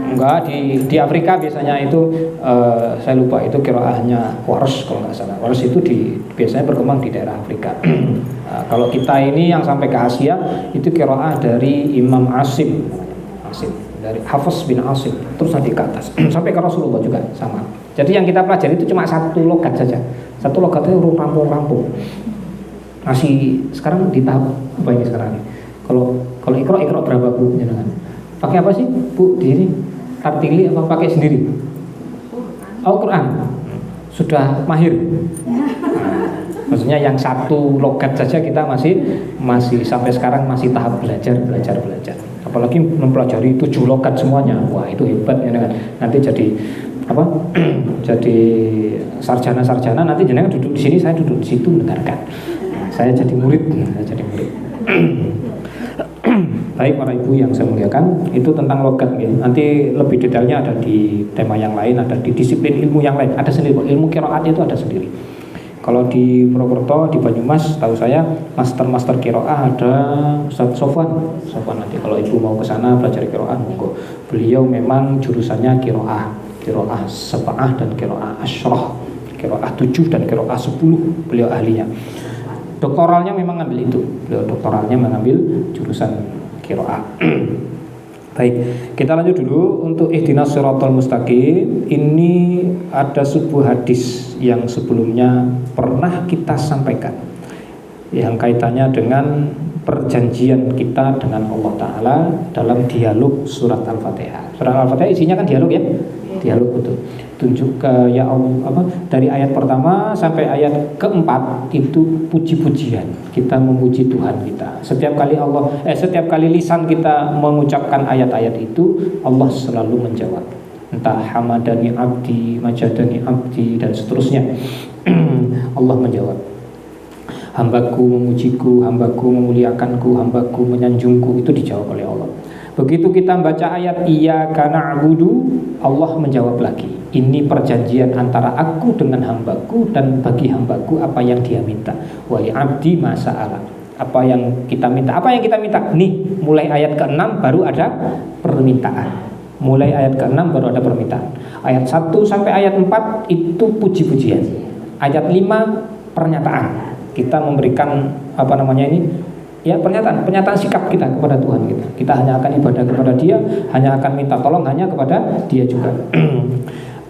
Enggak, di Afrika biasanya itu saya lupa itu qiraahnya Wars kalau nggak salah. Wars itu biasanya berkembang di daerah Afrika. Kalau kita ini yang sampai ke Asia itu qiraah dari Imam Asim dari Hafiz bin Asim terus nanti ke atas sampai ke Rasulullah juga sama. Jadi yang kita pelajari itu cuma satu logat saja. Satu logatnya rampung. Masih sekarang di tahap apa ini sekarang? Kalau Iqra berapa Bu jenengan? Pakai apa sih Bu di sini? Tartili apa pakai sendiri? Oh Quran. Sudah mahir. Maksudnya yang satu logat saja kita masih sampai sekarang masih tahap belajar. Apalagi mempelajari 7 logat semuanya. Wah, itu hebat ya kan. Nanti jadi apa? Jadi sarjana nanti jenengan duduk di sini, saya duduk di situ mendengarkan. Saya jadi murid. Baik para ibu yang saya muliakan, itu tentang logat ya. Nanti lebih detailnya ada di tema yang lain, ada di disiplin ilmu yang lain, ada sendiri. Ilmu qiraat itu ada sendiri. Kalau di Purwokerto, di Banyumas, tahu saya master qiraah ada Ustaz Sofwan nanti kalau ibu mau ke sana belajar qiraah, monggo. Beliau memang jurusannya qiraah sab'ah dan qiraah asyrah, qiraah 7 dan qiraah 10, beliau ahlinya. Doktoralnya memang ngambil itu. Beliau doktoralnya mengambil jurusan qiraah. Baik, kita lanjut dulu untuk ihdinas siratal mustaqim. Ini ada sebuah hadis yang sebelumnya pernah kita sampaikan. yang kaitannya dengan perjanjian kita dengan Allah Ta'ala dalam dialog surat Al-Fatihah. Surat Al-Fatihah isinya kan dialog ya, dialog betul. Tunjuk ke ya Allah dari ayat pertama sampai ayat keempat itu puji-pujian, kita memuji Tuhan kita. Setiap kali lisan kita mengucapkan ayat-ayat itu, Allah selalu menjawab. Entah hamadani abdi, majadani abdi dan seterusnya. Allah menjawab. Hambaku memujiku, hambaku memuliakanku, hambaku menyanjungku, itu dijawab oleh Allah. Begitu kita baca ayat iyyaka na'budu, Allah menjawab lagi. Ini perjanjian antara aku dengan hambaku, dan bagi hambaku apa yang dia minta. Wali abdi ma sa'ala. Apa yang kita minta? Apa yang kita minta? Nih, mulai ayat ke-6 baru ada permintaan. Mulai ayat ke-6 baru ada permintaan. Ayat 1 sampai ayat 4 itu puji-pujian. Ayat 5 pernyataan. Kita memberikan ya pernyataan sikap kita kepada Tuhan kita. Kita hanya akan ibadah kepada Dia, hanya akan minta tolong hanya kepada Dia juga.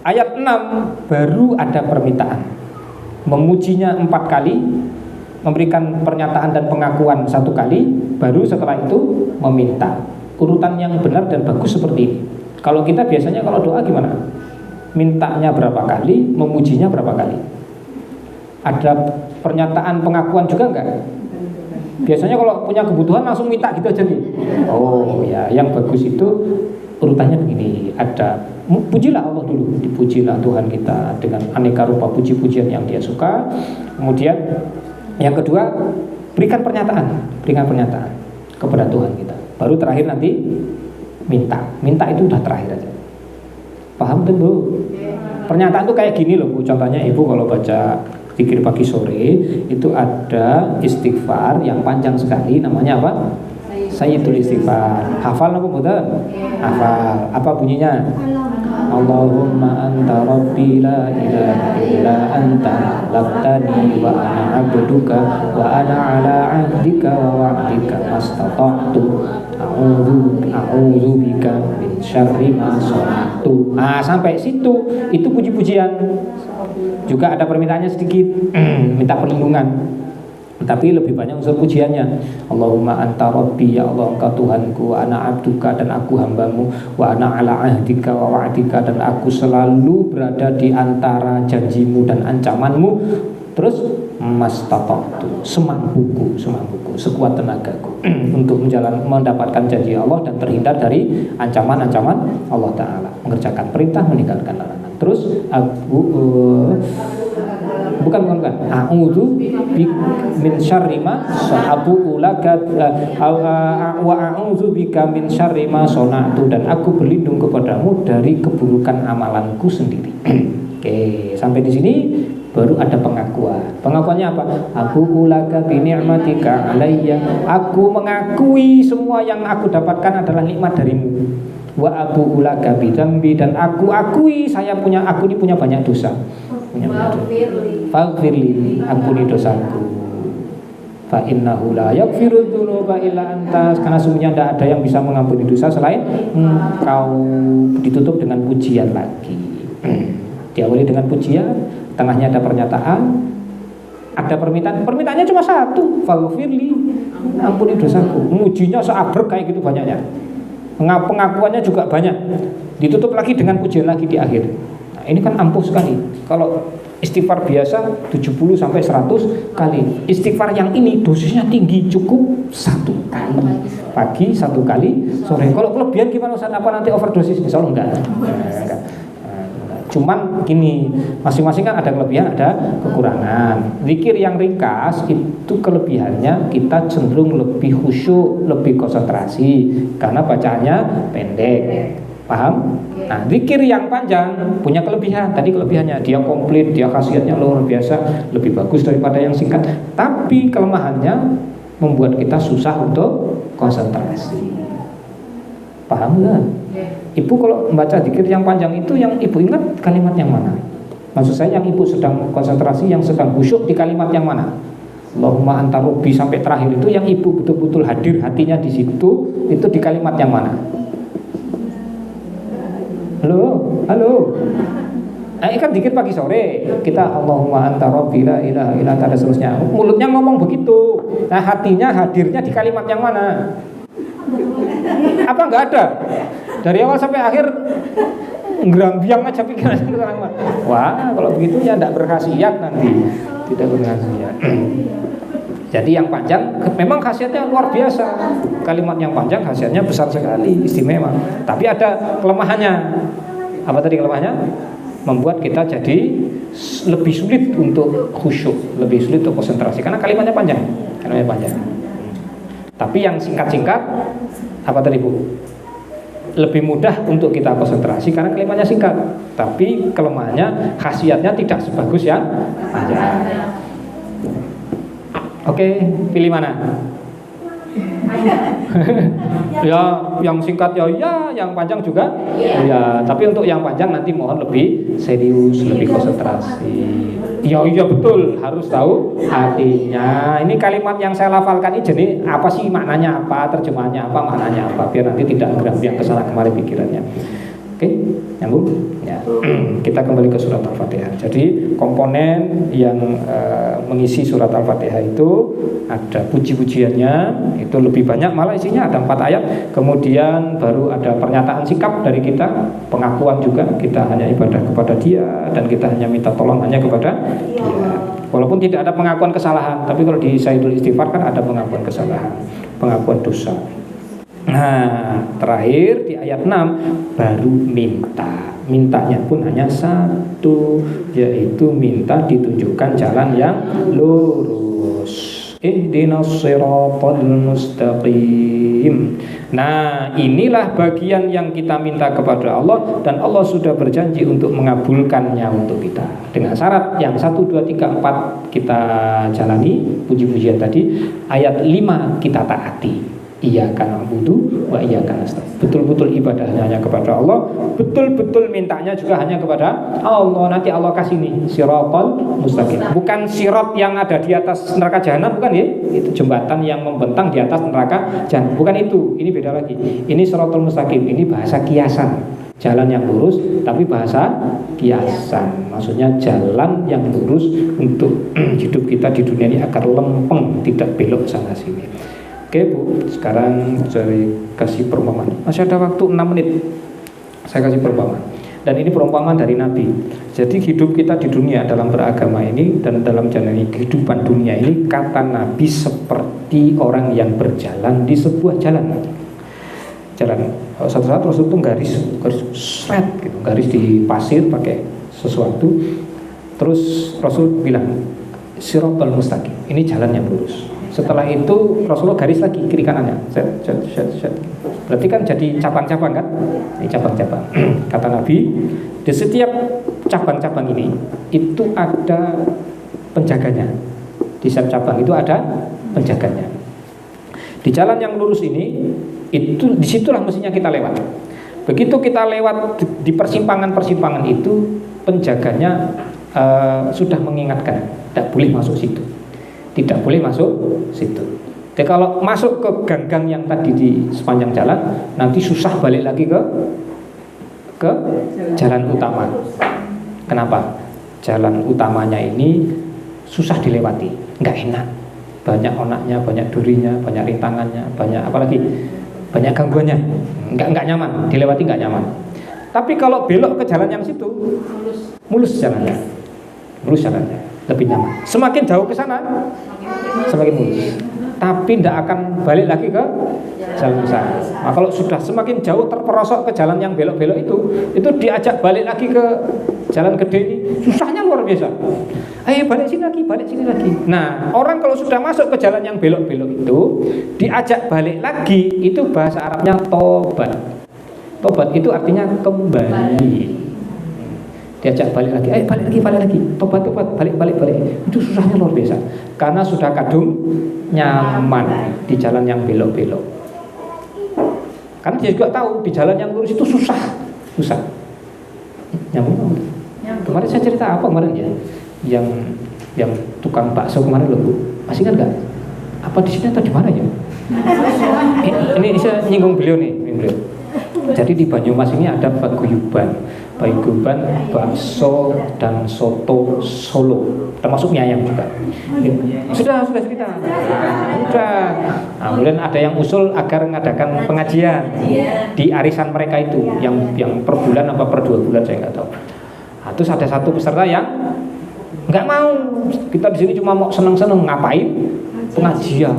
Ayat 6 baru ada permintaan. Memujinya 4 kali, memberikan pernyataan dan pengakuan 1 kali, baru setelah itu meminta. Urutan yang benar dan bagus seperti ini. Kalau kita biasanya kalau doa gimana? Mintanya berapa kali, memujinya berapa kali? Ada pernyataan pengakuan juga enggak? Biasanya kalau punya kebutuhan langsung minta gitu aja nih. Oh ya, yang bagus itu urutannya begini. Ada pujilah Allah dulu, dipujilah Tuhan kita dengan aneka rupa puji-pujian yang Dia suka. Kemudian yang kedua, berikan pernyataan kepada Tuhan kita. Baru terakhir nanti minta itu udah terakhir aja. Paham tuh Bu? Pernyataan tuh kayak gini loh Bu. Contohnya Ibu kalau baca zikir pagi sore itu ada istighfar yang panjang sekali, namanya apa? Sayyidul istighfar. Hafal apa betul? Hafal. Apa bunyinya? Allahumma anta rabbi la ilaha illa anta khalaqtani wa ana 'abduka wa ana 'ala 'ahdika wa wa'dika mastata'tu a'udzu bika min syarri ma sana'tu. Sampai situ itu puji-pujian. Juga ada permintaannya sedikit, minta perlindungan. Tapi lebih banyak unsur pujiannya. Allahumma anta rabbi, ya Allah engkau Tuhanku, wa ana abduka dan aku hambamu, wa ana ala ahdika wa wa'dika dan aku selalu berada di antara janjimu dan ancamanmu. Terus mastata'tu, semampuku, sekuat tenagaku untuk mendapatkan janji Allah dan terhindar dari ancaman-ancaman Allah Ta'ala, mengerjakan perintah, meninggalkan larangan. Terus bukan a'udzu min syarri ma sa'abu laka wa a'udzu bika min syarri ma sona'tu, dan aku berlindung kepadamu dari keburukan amalanku sendiri. Oke, sampai di sini baru ada pengakuan. Pengakuannya apa? Aku ulaka bi ni'matika alayya. Aku mengakui semua yang aku dapatkan adalah nikmat darimu. Wa abu ulaka bi dzambi, dan aku akui aku ini punya banyak dosa. Faghfirli, ampuni dosaku. Fa innahu la yaghfiru dzunuba illa anta, karena sungguhnya tidak ada yang bisa mengampuni dosa selain Engkau. Ditutup dengan pujian lagi. Diawali dengan pujian, tengahnya ada pernyataan, ada permintaan. Permintaannya cuma satu, faghfirli, ampuni dosaku. Mujinya seabrek kayak gitu banyaknya. Pengakuannya juga banyak. Ditutup lagi dengan pujian lagi di akhir. Nah, ini kan ampuh sekali. Kalau istighfar biasa 70 sampai 100 kali. Istighfar yang ini dosisnya tinggi, cukup 1 kali. Pagi 1 kali, sore. Kalau kelebihan gimana Ustaz? Apa nanti overdosis? Insyaallah enggak. Cuman gini, masing-masing kan ada kelebihan, ada kekurangan. Zikir yang ringkas itu kelebihannya kita cenderung lebih khusyuk, lebih konsentrasi karena bacaannya pendek. Paham? Nah, zikir yang panjang punya kelebihan. Tadi kelebihannya dia komplit, dia khasiatnya luar biasa, lebih bagus daripada yang singkat. Tapi kelemahannya membuat kita susah untuk konsentrasi. Paham nggak? Ibu kalau membaca zikir yang panjang itu, yang ibu ingat kalimat yang mana? Maksud saya yang ibu sedang konsentrasi, yang sedang khusyuk di kalimat yang mana? Allahumma anta rabbi sampai terakhir itu yang ibu betul-betul hadir hatinya di situ, itu di kalimat yang mana? Halo? Kan dikir pagi sore kita Allahumma anta rabbi la ilaha illa anta dan seterusnya. Mulutnya ngomong begitu. Nah, hatinya hadirnya di kalimat yang mana? Apa enggak ada? Dari awal sampai akhir ngerambiang aja pikiran itu. Wah, kalau begitu ya enggak berkhasiat nanti. Tidak berkhasiat. Jadi yang panjang memang khasiatnya luar biasa. Kalimat yang panjang khasiatnya besar sekali, istimewa. Tapi ada kelemahannya. Apa tadi kelemahannya? Membuat kita jadi lebih sulit untuk khusyuk, lebih sulit untuk konsentrasi karena kalimatnya panjang. Kalimatnya panjang. Tapi yang singkat-singkat apa tadi Bu? Lebih mudah untuk kita konsentrasi karena kalimatnya singkat. Tapi kelemahannya, khasiatnya tidak sebagus yang panjang. Oke, pilih mana? Ya, yang singkat ya, yang panjang juga. Ya, tapi untuk yang panjang nanti mohon lebih serius, lebih konsentrasi. Ya, iya betul, harus tahu artinya. Ini kalimat yang saya lafalkan ini jenis apa sih maknanya apa, terjemahannya apa, maknanya apa, biar nanti tidak geram-geram kesana kemari pikirannya. Oke, nyambung? Ya. Kita kembali ke surat Al-Fatihah. Jadi komponen yang mengisi surat Al-Fatihah itu ada puji-pujiannya, itu lebih banyak, malah isinya ada 4 ayat. Kemudian baru ada pernyataan sikap dari kita, pengakuan juga kita hanya ibadah kepada Dia dan kita hanya minta tolong hanya kepada Dia. Walaupun tidak ada pengakuan kesalahan, tapi kalau di Sayyidul Istighfar kan ada pengakuan kesalahan, pengakuan dosa. Nah, terakhir di ayat 6 baru minta. Mintanya pun hanya satu, yaitu minta ditunjukkan jalan yang lurus. Ihdinas siratal mustaqim. Nah, inilah bagian yang kita minta kepada Allah dan Allah sudah berjanji untuk mengabulkannya untuk kita. Dengan syarat yang 1, 2, 3, 4 kita jalani puji-pujian tadi, ayat 5 kita taati. Iyyaka na'budu wa iyyaka nasta'in. Betul-betul ibadahnya hanya kepada Allah, betul-betul mintanya juga hanya kepada Allah. Nanti Allah kasih nih siratal mustaqim. Bukan sirat yang ada di atas neraka jahanam, bukan ya? Itu jembatan yang membentang di atas neraka jahanam. Bukan itu. Ini beda lagi. Ini siratal mustaqim, ini bahasa kiasan. Jalan yang lurus tapi bahasa kiasan. Maksudnya jalan yang lurus untuk hidup kita di dunia ini agar lempeng, tidak belok sana sini. Oke Bu, sekarang saya kasih perumpamaan. Masih ada waktu 6 menit. Saya kasih perumpamaan. Dan ini perumpamaan dari Nabi. Jadi hidup kita di dunia dalam beragama ini dan dalam jalani kehidupan dunia ini, kata Nabi seperti orang yang berjalan di sebuah jalan. Satu saat Rasul itu garis seret gitu, garis di pasir pakai sesuatu. Terus Rasul bilang siratal mustaqim. Ini jalan yang lurus. Setelah itu Rasulullah garis lagi kiri kanannya. Set. Berarti kan jadi cabang-cabang kan? Ini cabang-cabang. Kata Nabi, di setiap cabang-cabang ini itu ada penjaganya. Di setiap cabang itu ada penjaganya. Di jalan yang lurus ini, itu disitulah mestinya kita lewat. Begitu kita lewat di persimpangan-persimpangan itu, penjaganya sudah mengingatkan, tidak boleh masuk situ. Tidak boleh masuk situ. Jadi kalau masuk ke gang-gang yang tadi di sepanjang jalan, nanti susah balik lagi ke jalan utama. Kenapa? Jalan utamanya ini susah dilewati, nggak enak. Banyak onaknya, banyak durinya, banyak rintangannya, banyak apalagi banyak gangguannya. Nggak nyaman, dilewati nggak nyaman. Tapi kalau belok ke jalan yang situ, mulus jalannya, lebih nyaman. Semakin jauh ke sana, semakin mulus. Tapi tidak akan balik lagi ke jalan besar. Nah, kalau sudah semakin jauh terperosok ke jalan yang belok-belok itu diajak balik lagi ke jalan gede ini, susahnya luar biasa. Ayo balik sini lagi. Nah, orang kalau sudah masuk ke jalan yang belok-belok itu, diajak balik lagi, itu bahasa Arabnya tobat. Tobat itu artinya kembali. Diajak balik lagi, balik lagi, tobat, balik. Itu susahnya luar biasa. Karena sudah kadung nyaman di jalan yang belok-belok. Karena dia juga tahu di jalan yang lurus itu susah. Nyambung. Kemarin saya cerita apa kemarin ya? Yang tukang bakso kemarin loh Bu. Masih kan enggak? Apa di sini atau di mana ya? Ini saya nyinggung beliau nih, Jadi di Banyumas ini ada paguyuban. Baiguban, bakso dan soto Solo, termasuk mie ayam juga. Sudah cerita. Sudah. Nah, kemudian ada yang usul agar mengadakan pengajian di arisan mereka itu, yang per bulan apa per 2 bulan saya nggak tahu. Nah, terus ada satu peserta yang nggak mau. Kita di sini cuma mau seneng-seneng, ngapain? Pengajian,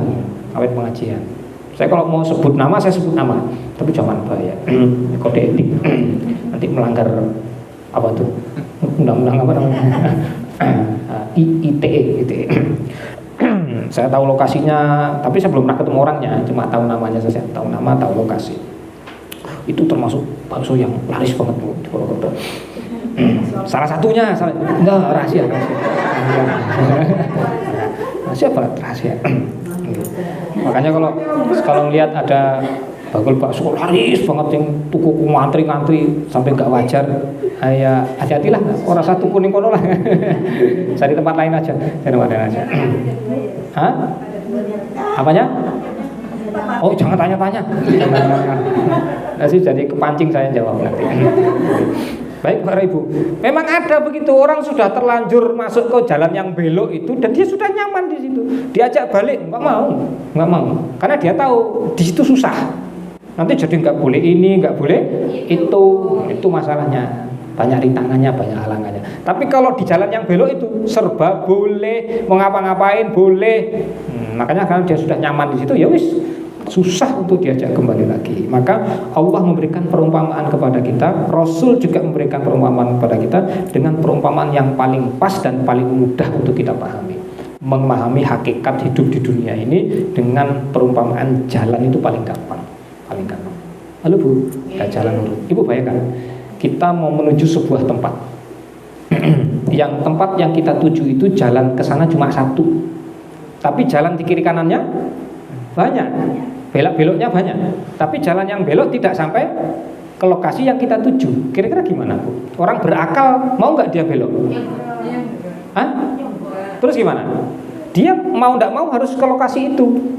awet pengajian. Saya kalau mau sebut nama, saya sebut nama, tapi jangan bahaya. Kode etik nanti melanggar apa tuh? Undang-undang apa namanya? ITE. Saya tahu lokasinya, tapi saya belum pernah ketemu orangnya, cuma tahu namanya saja, tahu nama, tahu lokasi. Itu termasuk bakso yang laris banget Bu di Purwokerto. Salah satunya, enggak rahasia. Rahasia banget, rahasia. Makanya kalau lihat ada bakul bakso laris banget yang tuku ngantri sampai nggak wajar, ya hati-hatilah, orang satu kuning kono lah. Cari tempat lain aja. Hah? Apanya? Oh, jangan tanya-tanya. Nanti jadi kepancing saya jawab nanti. Baik Bapak Ibu, memang ada begitu, orang sudah terlanjur masuk ke jalan yang belok itu dan dia sudah nyaman di situ. Diajak balik nggak mau, karena dia tahu di situ susah. Nanti jadi nggak boleh ini, nggak boleh itu masalahnya. Banyak rintangannya, banyak halangannya. Tapi kalau di jalan yang belok itu serba boleh, mau ngapa-ngapain boleh. Makanya karena dia sudah nyaman di situ, ya wis, susah untuk diajak kembali lagi. Maka Allah memberikan perumpamaan kepada kita, Rasul juga memberikan perumpamaan kepada kita dengan perumpamaan yang paling pas dan paling mudah untuk kita pahami. Memahami hakikat hidup di dunia ini dengan perumpamaan jalan itu paling gampang. Halo Bu, kita jalan dulu. Ibu bayangkan, kita mau menuju sebuah tempat. Yang tempat yang kita tuju itu jalan ke sana cuma satu. Tapi jalan di kiri kanannya banyak. Belok-beloknya banyak. Tapi jalan yang belok tidak sampai ke lokasi yang kita tuju. Kira-kira gimana Bu? Orang berakal mau nggak dia belok? Hah? Terus gimana? Dia mau nggak mau harus ke lokasi itu.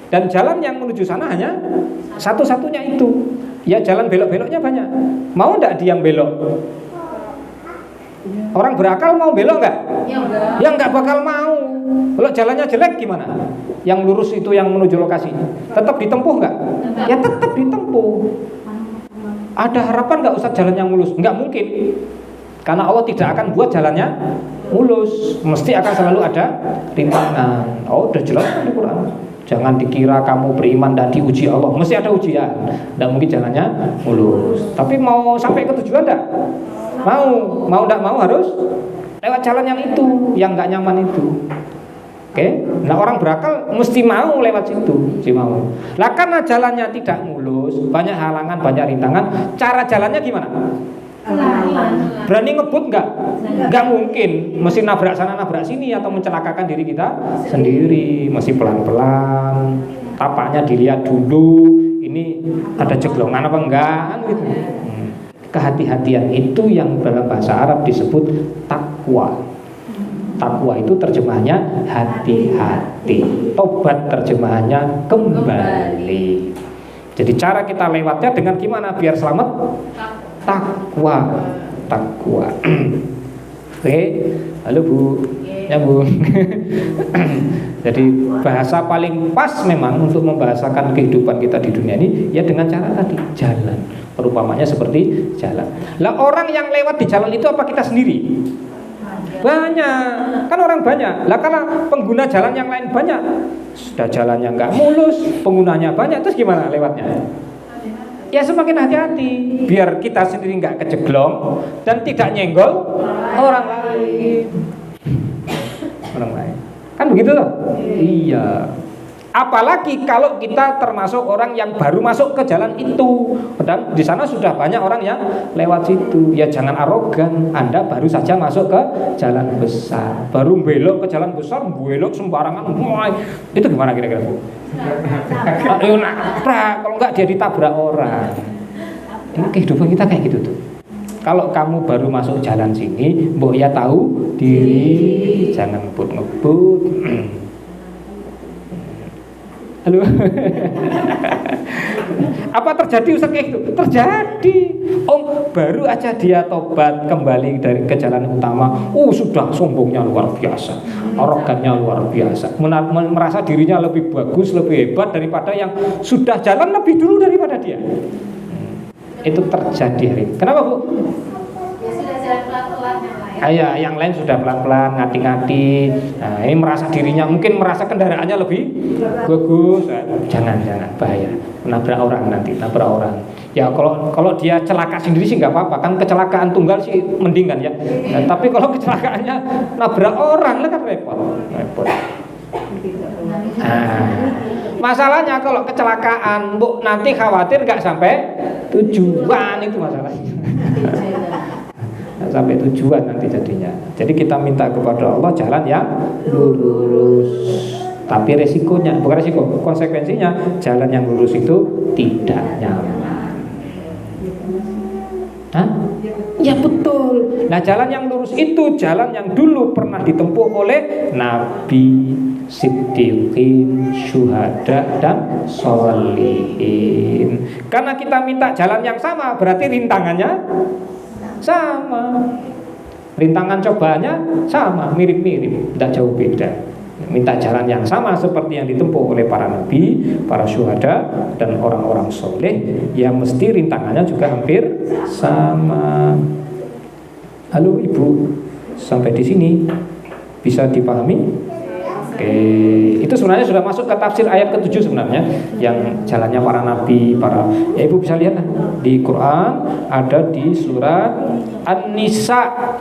Dan jalan yang menuju sana hanya satu-satunya itu. Ya jalan belok-beloknya banyak. Mau nggak dia yang belok? Orang berakal mau belok nggak? Ya nggak bakal mau. Kalau jalannya jelek gimana? Yang lurus itu yang menuju lokasi tetap ditempuh nggak? Ya tetap ditempuh. Ada harapan nggak Ustaz jalan yang mulus? Nggak mungkin. Karena Allah tidak akan buat jalannya mulus. Mesti akan selalu ada rintangan. Oh, udah jelas di Quran. Jangan dikira kamu beriman dan diuji Allah, mesti ada ujian. Tidak mungkin jalannya mulus. Tapi mau sampai ke tujuan enggak? Mau enggak mau harus lewat jalan yang itu, yang enggak nyaman itu. Oke? Nah, orang berakal mesti mau lewat situ, mesti mau. Lah karena jalannya tidak mulus, banyak halangan, banyak rintangan, cara jalannya gimana? Berani ngebut enggak? Enggak mungkin. Mesti nabrak sana nabrak sini atau mencelakakan diri kita sendiri. Mesti pelan-pelan. Tapaknya dilihat dulu. Ini ada jeglongan apa enggak kan gitu. Kehati-hatian itu yang dalam bahasa Arab disebut takwa. Takwa itu terjemahannya hati-hati. Tobat terjemahannya kembali. Jadi cara kita lewatnya dengan gimana biar selamat? Takwa. Oke, halo Bu, ya Bu. Jadi bahasa paling pas memang untuk membahasakan kehidupan kita di dunia ini ya dengan cara tadi jalan. Perumpamannya seperti jalan. Lah orang yang lewat di jalan itu apa kita sendiri? Banyak, kan orang banyak. Lah karena pengguna jalan yang lain banyak, sudah jalannya nggak mulus, penggunanya banyak, terus gimana lewatnya? Ya semakin hati-hati biar kita sendiri nggak kejeglong dan tidak nyenggol orang lain. Kan begitu loh? Iya. Apalagi kalau kita termasuk orang yang baru masuk ke jalan itu, dan di sana sudah banyak orang yang lewat situ. Ya jangan arogan. Anda baru saja masuk ke jalan besar, baru belok ke jalan besar, belok sembarangan. Wah, itu gimana kira-kira Bu? Ayo nabrak, kalau enggak dia ditabrak orang. Ini kehidupan kita kayak gitu tuh. Kalau kamu baru masuk jalan sini, mbok ya tahu diri, jangan ngebut-ngebut. Halo. Apa terjadi Ustaz kayak itu? Terjadi. Om baru aja dia tobat kembali dari ke jalan utama, sudah sombongnya luar biasa, arogannya luar biasa, merasa dirinya lebih bagus, lebih hebat daripada yang sudah jalan lebih dulu daripada dia. Itu terjadi. Kenapa Bu? Ya sudah jalan pelan-pelan yang lain. Yang lain sudah pelan-pelan, ngati-ngati. Nah, ini merasa dirinya, mungkin merasa kendaraannya lebih bagus. Jangan, bahaya. Nabrak orang nanti, nabrak orang. Ya kalau dia celaka sendiri sih nggak apa-apa, kan kecelakaan tunggal sih mending kan ya. Nah, tapi kalau kecelakaannya nabrak orang lah kan repot. Masalahnya kalau kecelakaan, Bu, nanti khawatir nggak sampai tujuan, itu masalahnya. Sampai tujuan nanti jadinya. Jadi kita minta kepada Allah jalan yang lurus. Tapi resikonya, bukan resiko, konsekuensinya jalan yang lurus itu tidak nyaman. Ya betul. Nah jalan yang lurus itu jalan yang dulu pernah ditempuh oleh Nabi, Siddiqin, Syuhada, dan Sholihin. Karena kita minta jalan yang sama, berarti rintangannya sama, rintangan cobaannya sama, mirip-mirip, tidak jauh beda. Minta jalan yang sama seperti yang ditempuh oleh para nabi, para syuhada, dan orang-orang soleh, ya mesti rintangannya juga hampir sama. Halo Ibu, sampai di sini bisa dipahami? Oke, itu sebenarnya sudah masuk ke tafsir ayat ke-7 sebenarnya, yang jalannya para nabi, ya Ibu bisa lihat di Quran, ada di surat An-Nisa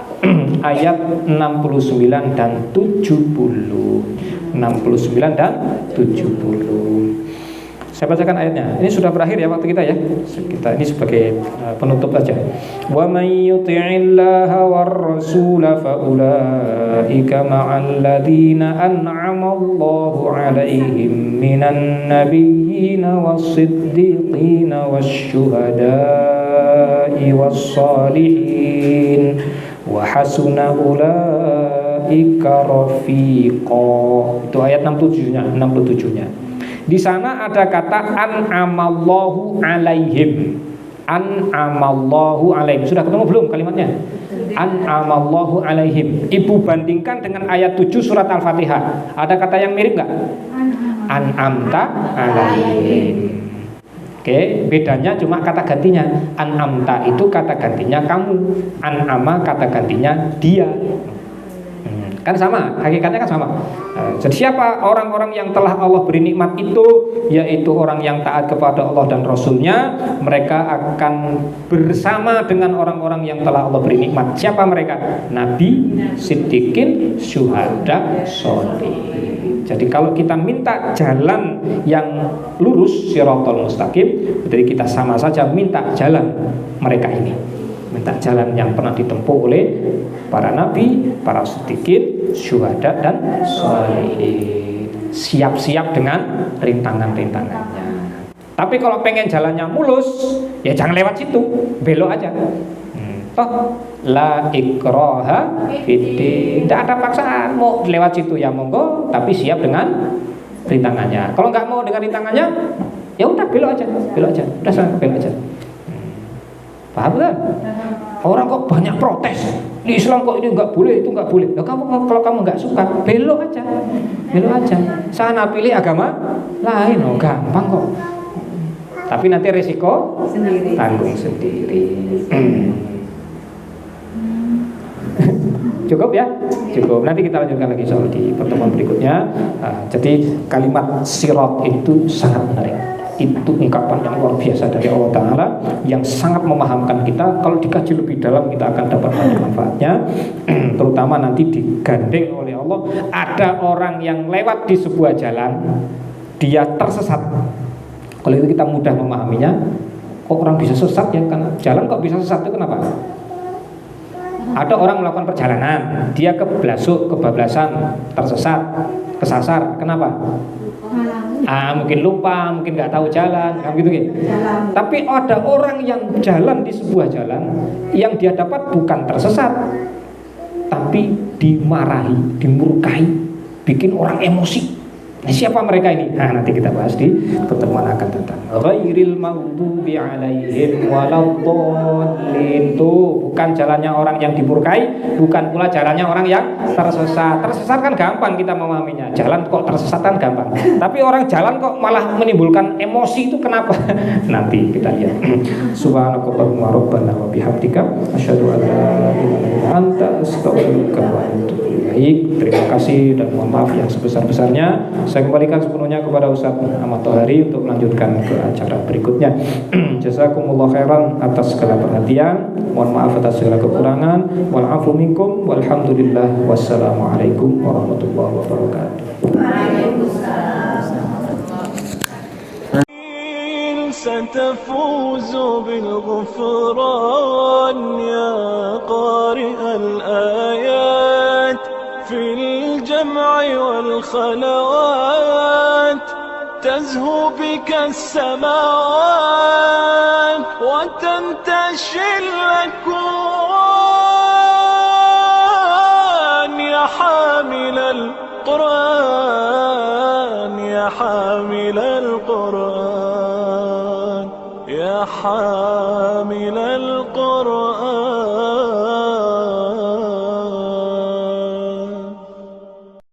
ayat 69 dan 70. 69 dan 70. Saya bacakan ayatnya. Ini sudah berakhir ya waktu kita ya. Kita ini sebagai penutup saja. Wa may yuti'illaha war rasul fa ulaika ma'al ladzina an'ama Allahu 'alaihim minan nabiyyin was-siddiqin wasyuhada'i was-shalihin wa hasuna ulaika rafiqa. Itu ayat 67-nya. Di sana ada kata an'amallahu alaihim. An'amallahu alaihim. Sudah ketemu belum kalimatnya? An'amallahu alaihim. Ibu bandingkan dengan ayat 7 surat Al-Fatihah. Ada kata yang mirip enggak? An'amta alaihim. Oke, bedanya cuma kata gantinya. An'amta itu kata gantinya kamu. An'ama kata gantinya dia. Kan sama, hakikatnya kan sama. Jadi siapa orang-orang yang telah Allah beri nikmat itu, yaitu orang yang taat kepada Allah dan Rasulnya, mereka akan bersama dengan orang-orang yang telah Allah beri nikmat. Siapa mereka? Nabi, Siddiqin, Syuhada, Sholihin. Jadi kalau kita minta jalan yang lurus, Shiratal Mustaqim, jadi kita sama saja minta jalan mereka ini, minta jalan yang pernah ditempuh oleh para nabi, para siddiqin, syuhada, dan sholihin. Siap-siap dengan rintangan-rintangannya. Tapi kalau pengen jalannya mulus, ya jangan lewat situ, belok aja. Toh la ikraha fiddin, tidak ada paksaan. Mau lewat situ ya monggo, tapi siap dengan rintangannya. Kalau nggak mau dengan rintangannya, ya udah belok aja, udah sana belok aja. Paham kan? Orang kok banyak protes, di Islam kok ini nggak boleh, itu nggak boleh. Nah, kalau kamu nggak suka, belok aja. Sana pilih agama lain, gampang kok. Tapi nanti resiko sendiri. Tanggung sendiri. Cukup ya? Cukup. Nanti kita lanjutkan lagi soal di pertemuan berikutnya. Jadi kalimat sirat itu sangat menarik. Itu ungkapan yang luar biasa dari Allah Ta'ala yang sangat memahamkan kita. Kalau dikaji lebih dalam kita akan dapat manfaatnya. Terutama nanti digandeng oleh Allah. Ada orang yang lewat di sebuah jalan, dia tersesat. Kalau itu kita mudah memahaminya. Kok orang bisa sesat ya? Karena jalan kok bisa sesat itu kenapa? Ada orang melakukan perjalanan, dia kebablasan, tersesat, kesasar. Kenapa? Mungkin lupa, mungkin nggak tahu jalan, kan gitu gitu. Tapi ada orang yang jalan di sebuah jalan, yang dia dapat bukan tersesat, tapi dimarahi, dimurkai, bikin orang emosi. Siapa mereka ini? Nah, nanti kita bahas di pertemuan akan datang. Ghairil maghdubi alaihim waladdallin. Itu bukan jalannya orang yang dimurkai, bukan pula jalannya orang yang tersesat. Tersesat kan gampang kita memahaminya. Jalan kok tersesat kan gampang. Tapi orang jalan kok malah menimbulkan emosi, itu kenapa? Nanti kita lihat. Subhanakallahumma rabbana wa bihamdika asyhadu an la ilaha illa anta astaghfiruka wa atubu ilaik. Terima kasih dan mohon maaf yang sebesar-besarnya. Saya kembalikan sepenuhnya kepada Ustaz Ahmad Thohari untuk melanjutkan ke acara berikutnya. Jazakumullah khairan atas segala perhatian. Mohon maaf atas segala kekurangan. Wal afu minkum walhamdulillah. Wassalamualaikum warahmatullahi wabarakatuh. ستفوز بالغفران يا قارئ الآيات في الجمع والخلوات تزهو بك السماوات وتنتشي الأكوان يا حامل القرآن يا حامل القرآن يا حامل القرآن